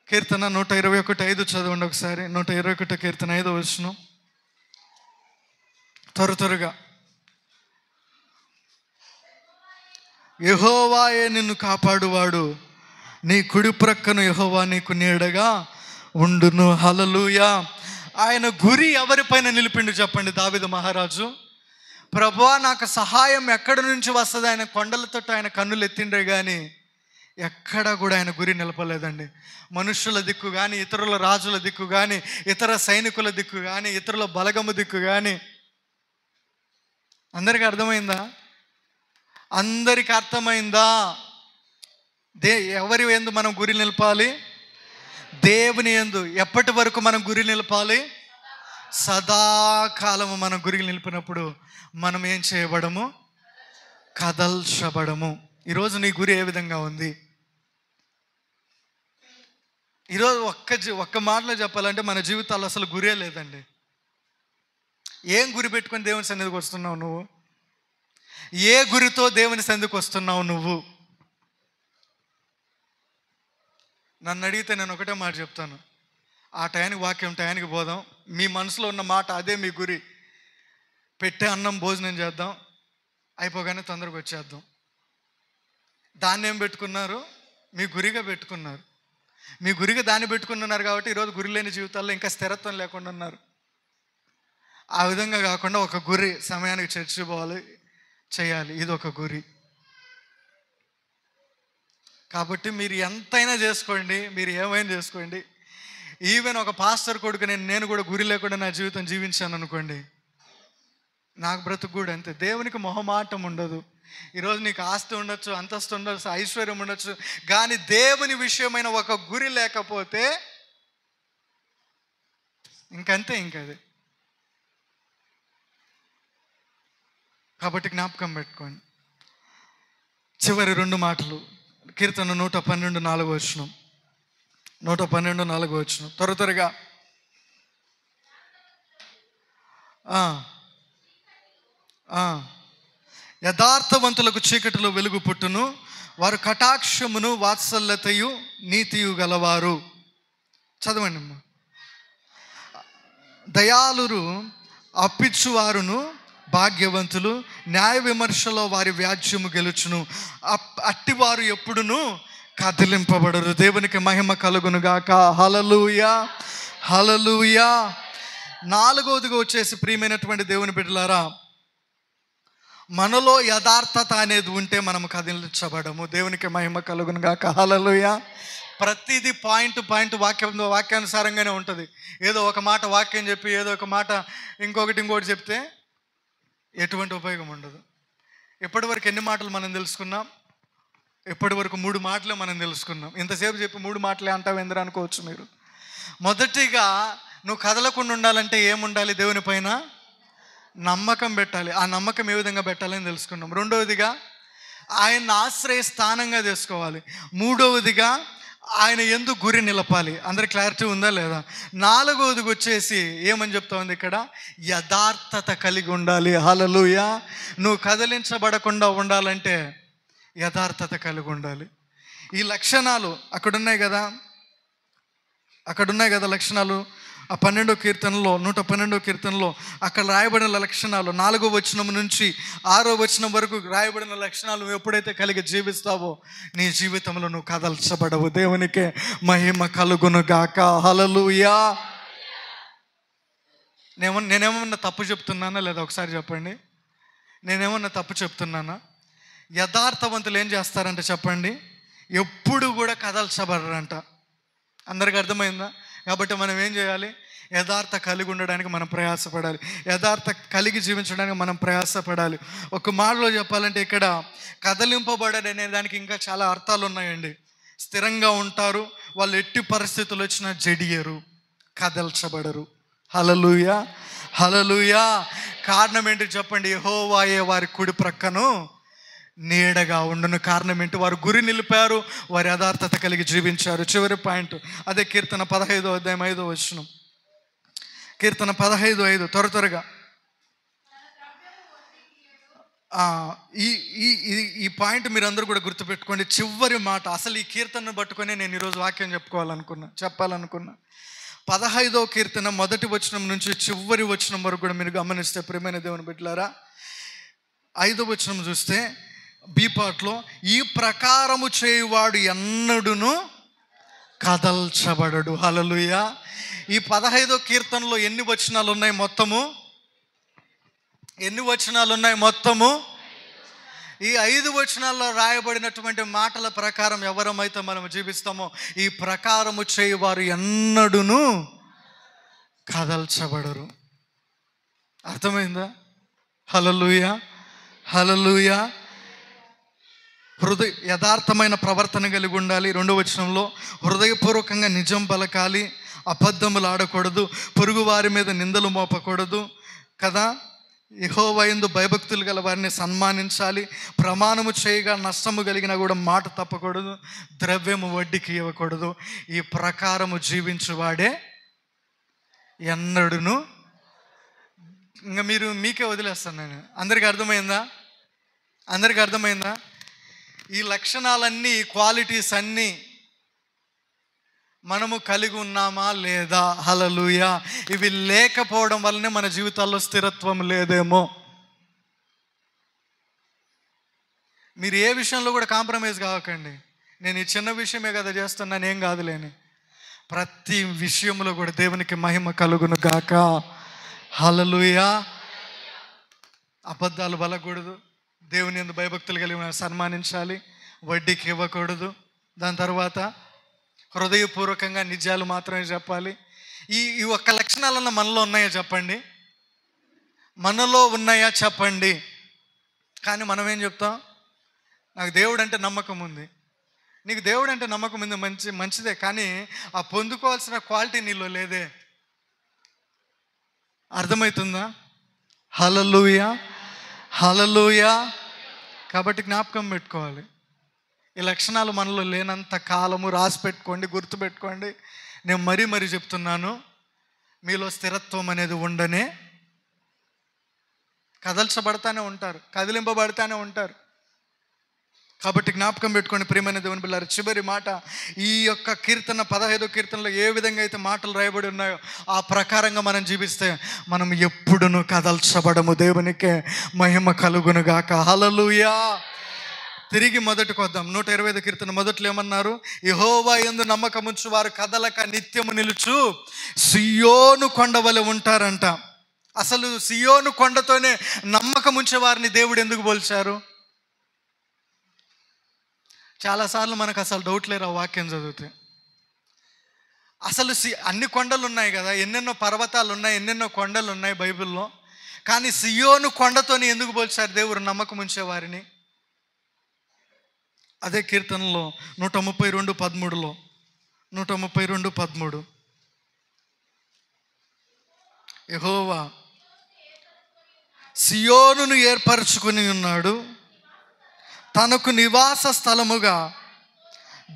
కీర్తన 121:5 చదవండి ఒకసారి. 121 కీర్తన 5వ వచనం త్వరగా. యెహోవాయే నిన్ను కాపాడువాడు, నీ కుడి ప్రక్కన యెహోవా నీకు నీడగా ఉండును. హల్లెలూయా. ఆయన గురి ఎవరిపైన నిలిపిండు చెప్పండి? దావీదు మహారాజు. ప్రభువా నాకు సహాయం ఎక్కడి నుంచి వస్తుంది? ఆయన కొండలతో ఆయన కన్నులు ఎత్తిండే కానీ ఎక్కడ కూడా ఆయన గురి నిలపలేదండి. మనుషుల దిక్కు కానీ, ఇతరుల రాజుల దిక్కు కానీ, ఇతర సైనికుల దిక్కు కానీ, ఇతరుల బలగము దిక్కు కానీ. అందరికీ అర్థమైందా? అందరికీ అర్థమైందా? ఎవరి యందు మనం గురి నిలపాలి? దేవుని యందు. ఎప్పటి వరకు మనం గురి నిలపాలి? సదాకాలము మనం గురి నిలిపినప్పుడు మనం ఏం చేయబడము? కదల్చబడము. ఈరోజు నీ గురి ఏ విధంగా ఉంది? ఈరోజు ఒక్క మాటలో చెప్పాలంటే మన జీవితాల్లో అసలు గురే లేదండి. ఏం గురి పెట్టుకొని దేవుని సన్నిధికి వస్తున్నావు నువ్వు? ఏ గురితో దేవుని సన్నిధికి వస్తున్నావు నువ్వు? నన్ను అడిగితే నేను ఒకటే మాట చెప్తాను, ఆ టయానికి వాక్యం టయానికి పోదాం. మీ మనసులో ఉన్న మాట అదే మీ గురి. పెట్టే అన్నం భోజనం చేద్దాం, అయిపోగానే తొందరగా వచ్చేద్దాం. దాన్ని ఏం పెట్టుకున్నారు? మీ గురిగా పెట్టుకున్నారు. మీ గురిగా దాన్ని పెట్టుకున్నారు కాబట్టి ఈరోజు గురి లేని జీవితాల్లో ఇంకా స్థిరత్వం లేకుండా ఉన్నారు. ఆ విధంగా కాకుండా ఒక గురి, సమయానికి చర్చి పోవాలి, చేయాలి, ఇది ఒక గురి. కాబట్టి మీరు ఎంతైనా చేసుకోండి, మీరు ఏమైనా చేసుకోండి. ఈవెన్ ఒక పాస్టర్ కొడుకు నేను కూడా గురి లేకుండా నా జీవితం జీవించాను అనుకోండి, నాకు బ్రతుకు కూడా అంతే. దేవునికి మొహమాటం ఉండదు. ఈరోజు నీకు ఆస్తి ఉండొచ్చు, అంతస్తు ఉండొచ్చు, ఐశ్వర్యం ఉండొచ్చు, కానీ దేవుని విషయమైన ఒక గురి లేకపోతే ఇంకంతే, ఇంకది. కాబట్టి జ్ఞాపకం పెట్టుకోండి. చివరి 2 మాటలు, కీర్తన 112:4 112:4 త్వరగా. యథార్థవంతులకు చీకటిలో వెలుగు పుట్టును, వారు కటాక్షమును వాత్సల్యతయు నీతియు గలవారు. చదవండి అమ్మా. దయాళురు అప్పిచ్చువారును భాగ్యవంతులు, న్యాయ విమర్శలో వారి వ్యాజ్యము గెలుచును, అట్టివారు ఎప్పుడును కదిలింపబడరు. దేవునికి మహిమ కలుగును గాక. హల్లెలూయా, హల్లెలూయా. 4వదిగా వచ్చేసి, ప్రియమైనటువంటి దేవుని బిడ్డలారా, మనలో యథార్థత అనేది ఉంటే మనము కదిలించబడము. దేవునికి మహిమ కలుగును గాక. హల్లెలూయా. ప్రతిదీ పాయింట్ వాక్యానుసారంగానే ఉంటుంది. ఏదో ఒక మాట వాక్యం చెప్పి ఏదో ఒక మాట ఇంకోటి చెప్తే ఎటువంటి ఉపయోగం ఉండదు. ఇప్పటివరకు ఎన్ని మాటలు మనం తెలుసుకున్నాం? ఇప్పటివరకు 3 మాటలే మనం తెలుసుకున్నాం. ఇంతసేపు చెప్పి 3 మాటలే అంటావేంద్ర అనుకోవచ్చు మీరు. మొదటిగా, నువ్వు కదలకుండా ఉండాలంటే ఏముండాలి? దేవుని పైన నమ్మకం పెట్టాలి. ఆ నమ్మకం ఏ విధంగా పెట్టాలని తెలుసుకున్నాం. 2వదిగా, ఆయన ఆశ్రయ స్థానంగా చేసుకోవాలి. 3వదిగా, ఆయన యందు గురి నిలపాలి. అందరి క్లారిటీ ఉందా లేదా? 4వదిగా వచ్చేసి ఏమని చెప్తా ఉంది ఇక్కడ? యథార్థత కలిగి ఉండాలి. హల్లెలూయా. నువ్వు కదిలించబడకుండా ఉండాలంటే యథార్థత కలిగి ఉండాలి. ఈ లక్షణాలు అక్కడున్నాయి కదా లక్షణాలు. ఆ 112వ కీర్తనలో అక్కడ రాయబడిన లక్షణాలు, 4వ వచనం నుంచి 6వ వచనం వరకు రాయబడిన లక్షణాలు నువ్వు ఎప్పుడైతే కలిగి జీవిస్తావో నీ జీవితంలో నువ్వు కదల్చబడవు. దేవునికే మహిమ కలుగును గాక. హల్లెలూయా. నేనేమన్నా తప్పు చెప్తున్నానా లేదా? ఒకసారి చెప్పండి. నేనేమన్నా తప్పు చెప్తున్నానా? యథార్థవంతులు ఏం చేస్తారంటే చెప్పండి, ఎప్పుడు కూడా కదల్చబడరంట. అందరికి అర్థమైందా? కాబట్టి మనం ఏం చేయాలి? యథార్థ కలిగి ఉండడానికి మనం ప్రయాసపడాలి. యథార్థ కలిగి జీవించడానికి మనం ప్రయాసపడాలి. ఒక మాటలో చెప్పాలంటే ఇక్కడ కదలింపబడనే దానికి ఇంకా చాలా అర్థాలు ఉన్నాయండి. స్థిరంగా ఉంటారు, వాళ్ళు ఎట్టి పరిస్థితులు వచ్చినా జడియరు, కదల్చబడరు. హల్లెలూయా, హల్లెలూయా. కారణం ఏంటి చెప్పండి? యెహోవాయే వారి కుడి ప్రక్కను నీడగా ఉండును. కారణం ఏంటి? వారు గురి నిలిపారు, వారి యథార్థత కలిగి జీవించారు. చివరి పాయింట్ అదే కీర్తన 15వ అధ్యాయం 5వ వచనం. కీర్తన 15:5 త్వరగా. ఈ పాయింట్ మీరు అందరూ కూడా గుర్తుపెట్టుకోండి. చివరి మాట. అసలు ఈ కీర్తనను పట్టుకొని నేను ఈరోజు వాక్యం చెప్పాలనుకున్నా. 15వ కీర్తన మొదటి వచనం నుంచి చివరి వచనం వరకు కూడా మీరు గమనిస్తే, ప్రియమైన దేవుని బిడ్డలారా, 5వ వచనం చూస్తే బి పార్ట్లో, ఈ ప్రకారము చేయువాడు ఎన్నడును కదల్చబడడు. హల్లెలూయా. ఈ 15వ కీర్తనలో ఎన్ని వచనాలు ఉన్నాయి మొత్తము? ఈ 5 వచనాల్లో రాయబడినటువంటి మాటల ప్రకారం ఎవరమైతే మనం జీవిస్తామో, ఈ ప్రకారము చేయువారు ఎన్నడును కదల్చబడరు. అర్థమైందా? హల్లెలూయా, హల్లెలూయా. యథార్థమైన ప్రవర్తన కలిగి ఉండాలి. 2వ వచనంలో హృదయపూర్వకంగా నిజం పలకాలి, అబద్ధములు ఆడకూడదు, పొరుగు వారి మీద నిందలు మోపకూడదు కదా. యెహోవా యందు భయభక్తులు గల వారిని సన్మానించాలి. ప్రమాణము చేయగా నష్టము కలిగినా కూడా మాట తప్పకూడదు, ద్రవ్యము వడ్డీకి ఇవ్వకూడదు. ఈ ప్రకారము జీవించువాడే ఎన్నడును. ఇంకా మీకే వదిలేస్తాను నేను. అందరికీ అర్థమైందా? ఈ లక్షణాలన్నీ, క్వాలిటీస్ అన్నీ మనము కలిగి ఉన్నామా లేదా? హల్లెలూయా. ఇవి లేకపోవడం వల్లనే మన జీవితాల్లో స్థిరత్వం లేదేమో. మీరు ఏ విషయంలో కూడా కాంప్రమైజ్ కావకండి. నేను ఈ చిన్న విషయమే కదా చేస్తున్నాను, ఏం కాదులేని. ప్రతి విషయంలో కూడా దేవునికి మహిమ కలుగును గాక. హల్లెలూయా. అబద్ధాలు పలకూడదు, దేవుని యందు భయభక్తులు కలిగి సన్మానించాలి, వడ్డీకి ఇవ్వకూడదు. దాని తర్వాత హృదయపూర్వకంగా నిజాలు మాత్రమే చెప్పాలి. ఈ ఒక్క లక్షణాలన్న మనలో ఉన్నాయా చెప్పండి? మనలో ఉన్నాయా చెప్పండి? కానీ మనం ఏం చెప్తాం? నాకు దేవుడు అంటే నమ్మకం ఉంది. నీకు దేవుడు అంటే నమ్మకం ఉంది, మంచిదే. కానీ ఆ పొందుకోవాల్సిన క్వాలిటీ నీలో లేదే. అర్థమవుతుందా? హల్లెలూయా, హల్లెలూయా. కాబట్టి జ్ఞాపకం పెట్టుకోవాలి, ఈ లక్షణాలు మనలో లేనంత కాలము రాసి పెట్టుకోండి, గుర్తుపెట్టుకోండి. నేను మరీ చెప్తున్నాను, మీలో స్థిరత్వం అనేది ఉండనే, కదల్చబడతానే ఉంటారు, కదిలింపబడతానే ఉంటారు. కాబట్టి జ్ఞాపకం పెట్టుకోండి ప్రియమైన దేవుని బిడ్డలారా. చివరి మాట, ఈ యొక్క కీర్తన 15వ కీర్తనలో ఏ విధంగా అయితే మాటలు రాయబడి ఉన్నాయో ఆ ప్రకారంగా మనం జీవిస్తే మనం ఎప్పుడునూ కదల్చబడము. దేవునికే మహిమ కలుగునుగాక. హల్లెలూయా. తిరిగి మొదటికి వద్దాం. 125వ కీర్తన మొదట్లో ఏమన్నారు? యెహోవా యందు నమ్మకముంచు వారు కదలక నిత్యము నిలుచు సియోను కొండ వలె ఉంటారంట. అసలు సియోను కొండతోనే నమ్మకం ఉంచే వారిని దేవుడు ఎందుకు పోల్చారు? చాలాసార్లు మనకు అసలు డౌట్ లేరు ఆ వాక్యం చదివితే. అసలు అన్ని కొండలు ఉన్నాయి కదా, ఎన్నెన్నో పర్వతాలు ఉన్నాయి, ఎన్నెన్నో కొండలు ఉన్నాయి బైబిల్లో. కానీ సియోను కొండతోని ఎందుకు పోల్చారు దేవుడు నమ్మకం ఉంచే వారిని? అదే కీర్తనలో 132:13 132:13 యెహోవా సియోనును ఏర్పరచుకుని ఉన్నాడు, తనకు నివాస స్థలముగా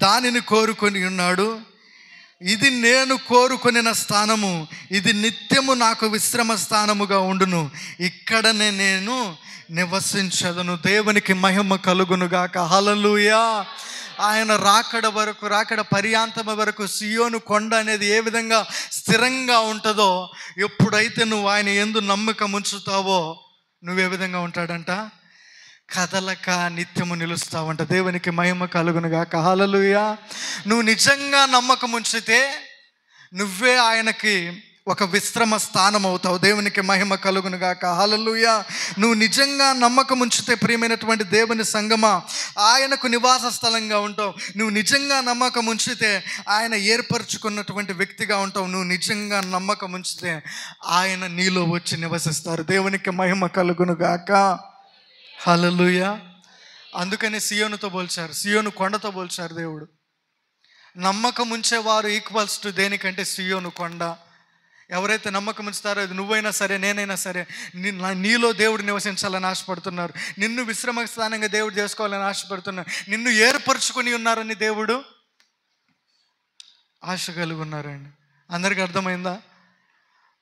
దానిని కోరుకొని ఉన్నాడు. ఇది నేను కోరుకొనిన స్థానము, ఇది నిత్యము నాకు విశ్రమ స్థానముగా ఉండును, ఇక్కడనే నేను నివసించదను. దేవునికి మహిమ కలుగునుగాక. హల్లెలూయా. ఆయన రాకడ పర్యాంతము వరకు సియోను కొండ అనేది ఏ విధంగా స్థిరంగా ఉంటుందో, ఎప్పుడైతే నువ్వు ఆయన యందు నమ్మకం ఉంచుతావో నువ్వే విధంగా ఉంటాడంట? కదలక నిత్యము నిలుస్తావంట. దేవునికి మహిమ కలుగునుగాక. హల్లెలూయా. నువ్వు నిజంగా నమ్మకం ఉంచితే నువ్వే ఆయనకి ఒక విశ్రమ స్థానం అవుతావు. దేవునికి మహిమ కలుగునుగాక. హల్లెలూయా. నువ్వు నిజంగా నమ్మకం ఉంచితే ప్రియమైనటువంటి దేవుని సంగమా, ఆయనకు నివాస స్థలంగా ఉంటావు. నువ్వు నిజంగా నమ్మకం ఉంచితే ఆయన ఏర్పరచుకున్నటువంటి వ్యక్తిగా ఉంటావు. నువ్వు నిజంగా నమ్మకం ఉంచితే ఆయన నీలో వచ్చి నివసిస్తారు. దేవునికి మహిమ కలుగునుగాక. హల్లెలూయా. అందుకని సియోనుతో పోల్చారు, సియోను కొండతో పోల్చారు దేవుడు. నమ్మకం ఉంచేవారు ఈక్వల్స్ టు దేనికంటే సియోను కొండ. ఎవరైతే నమ్మకం ఉంచుతారో, అది నువ్వైనా సరే నేనైనా సరే, నీలో దేవుడు నివసించాలని ఆశపడుతున్నారు. నిన్ను విశ్రమ స్థానంగా దేవుడు చేసుకోవాలని ఆశపడుతున్నారు. నిన్ను ఏర్పరచుకుని ఉన్నారని దేవుడు ఆశ కలిగి ఉన్నారండి. అందరికీ అర్థమైందా?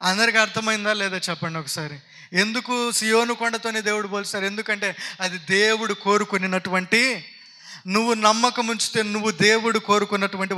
అందరికీ అర్థమైందా లేదా చెప్పండి ఒకసారి. ఎందుకు సియోను కొండతోనే దేవుడు పోల్చారు? ఎందుకంటే అది దేవుడు కోరుకున్నటువంటి, నువ్వు నమ్మకం ఉంచితే నువ్వు దేవుడు కోరుకున్నటువంటి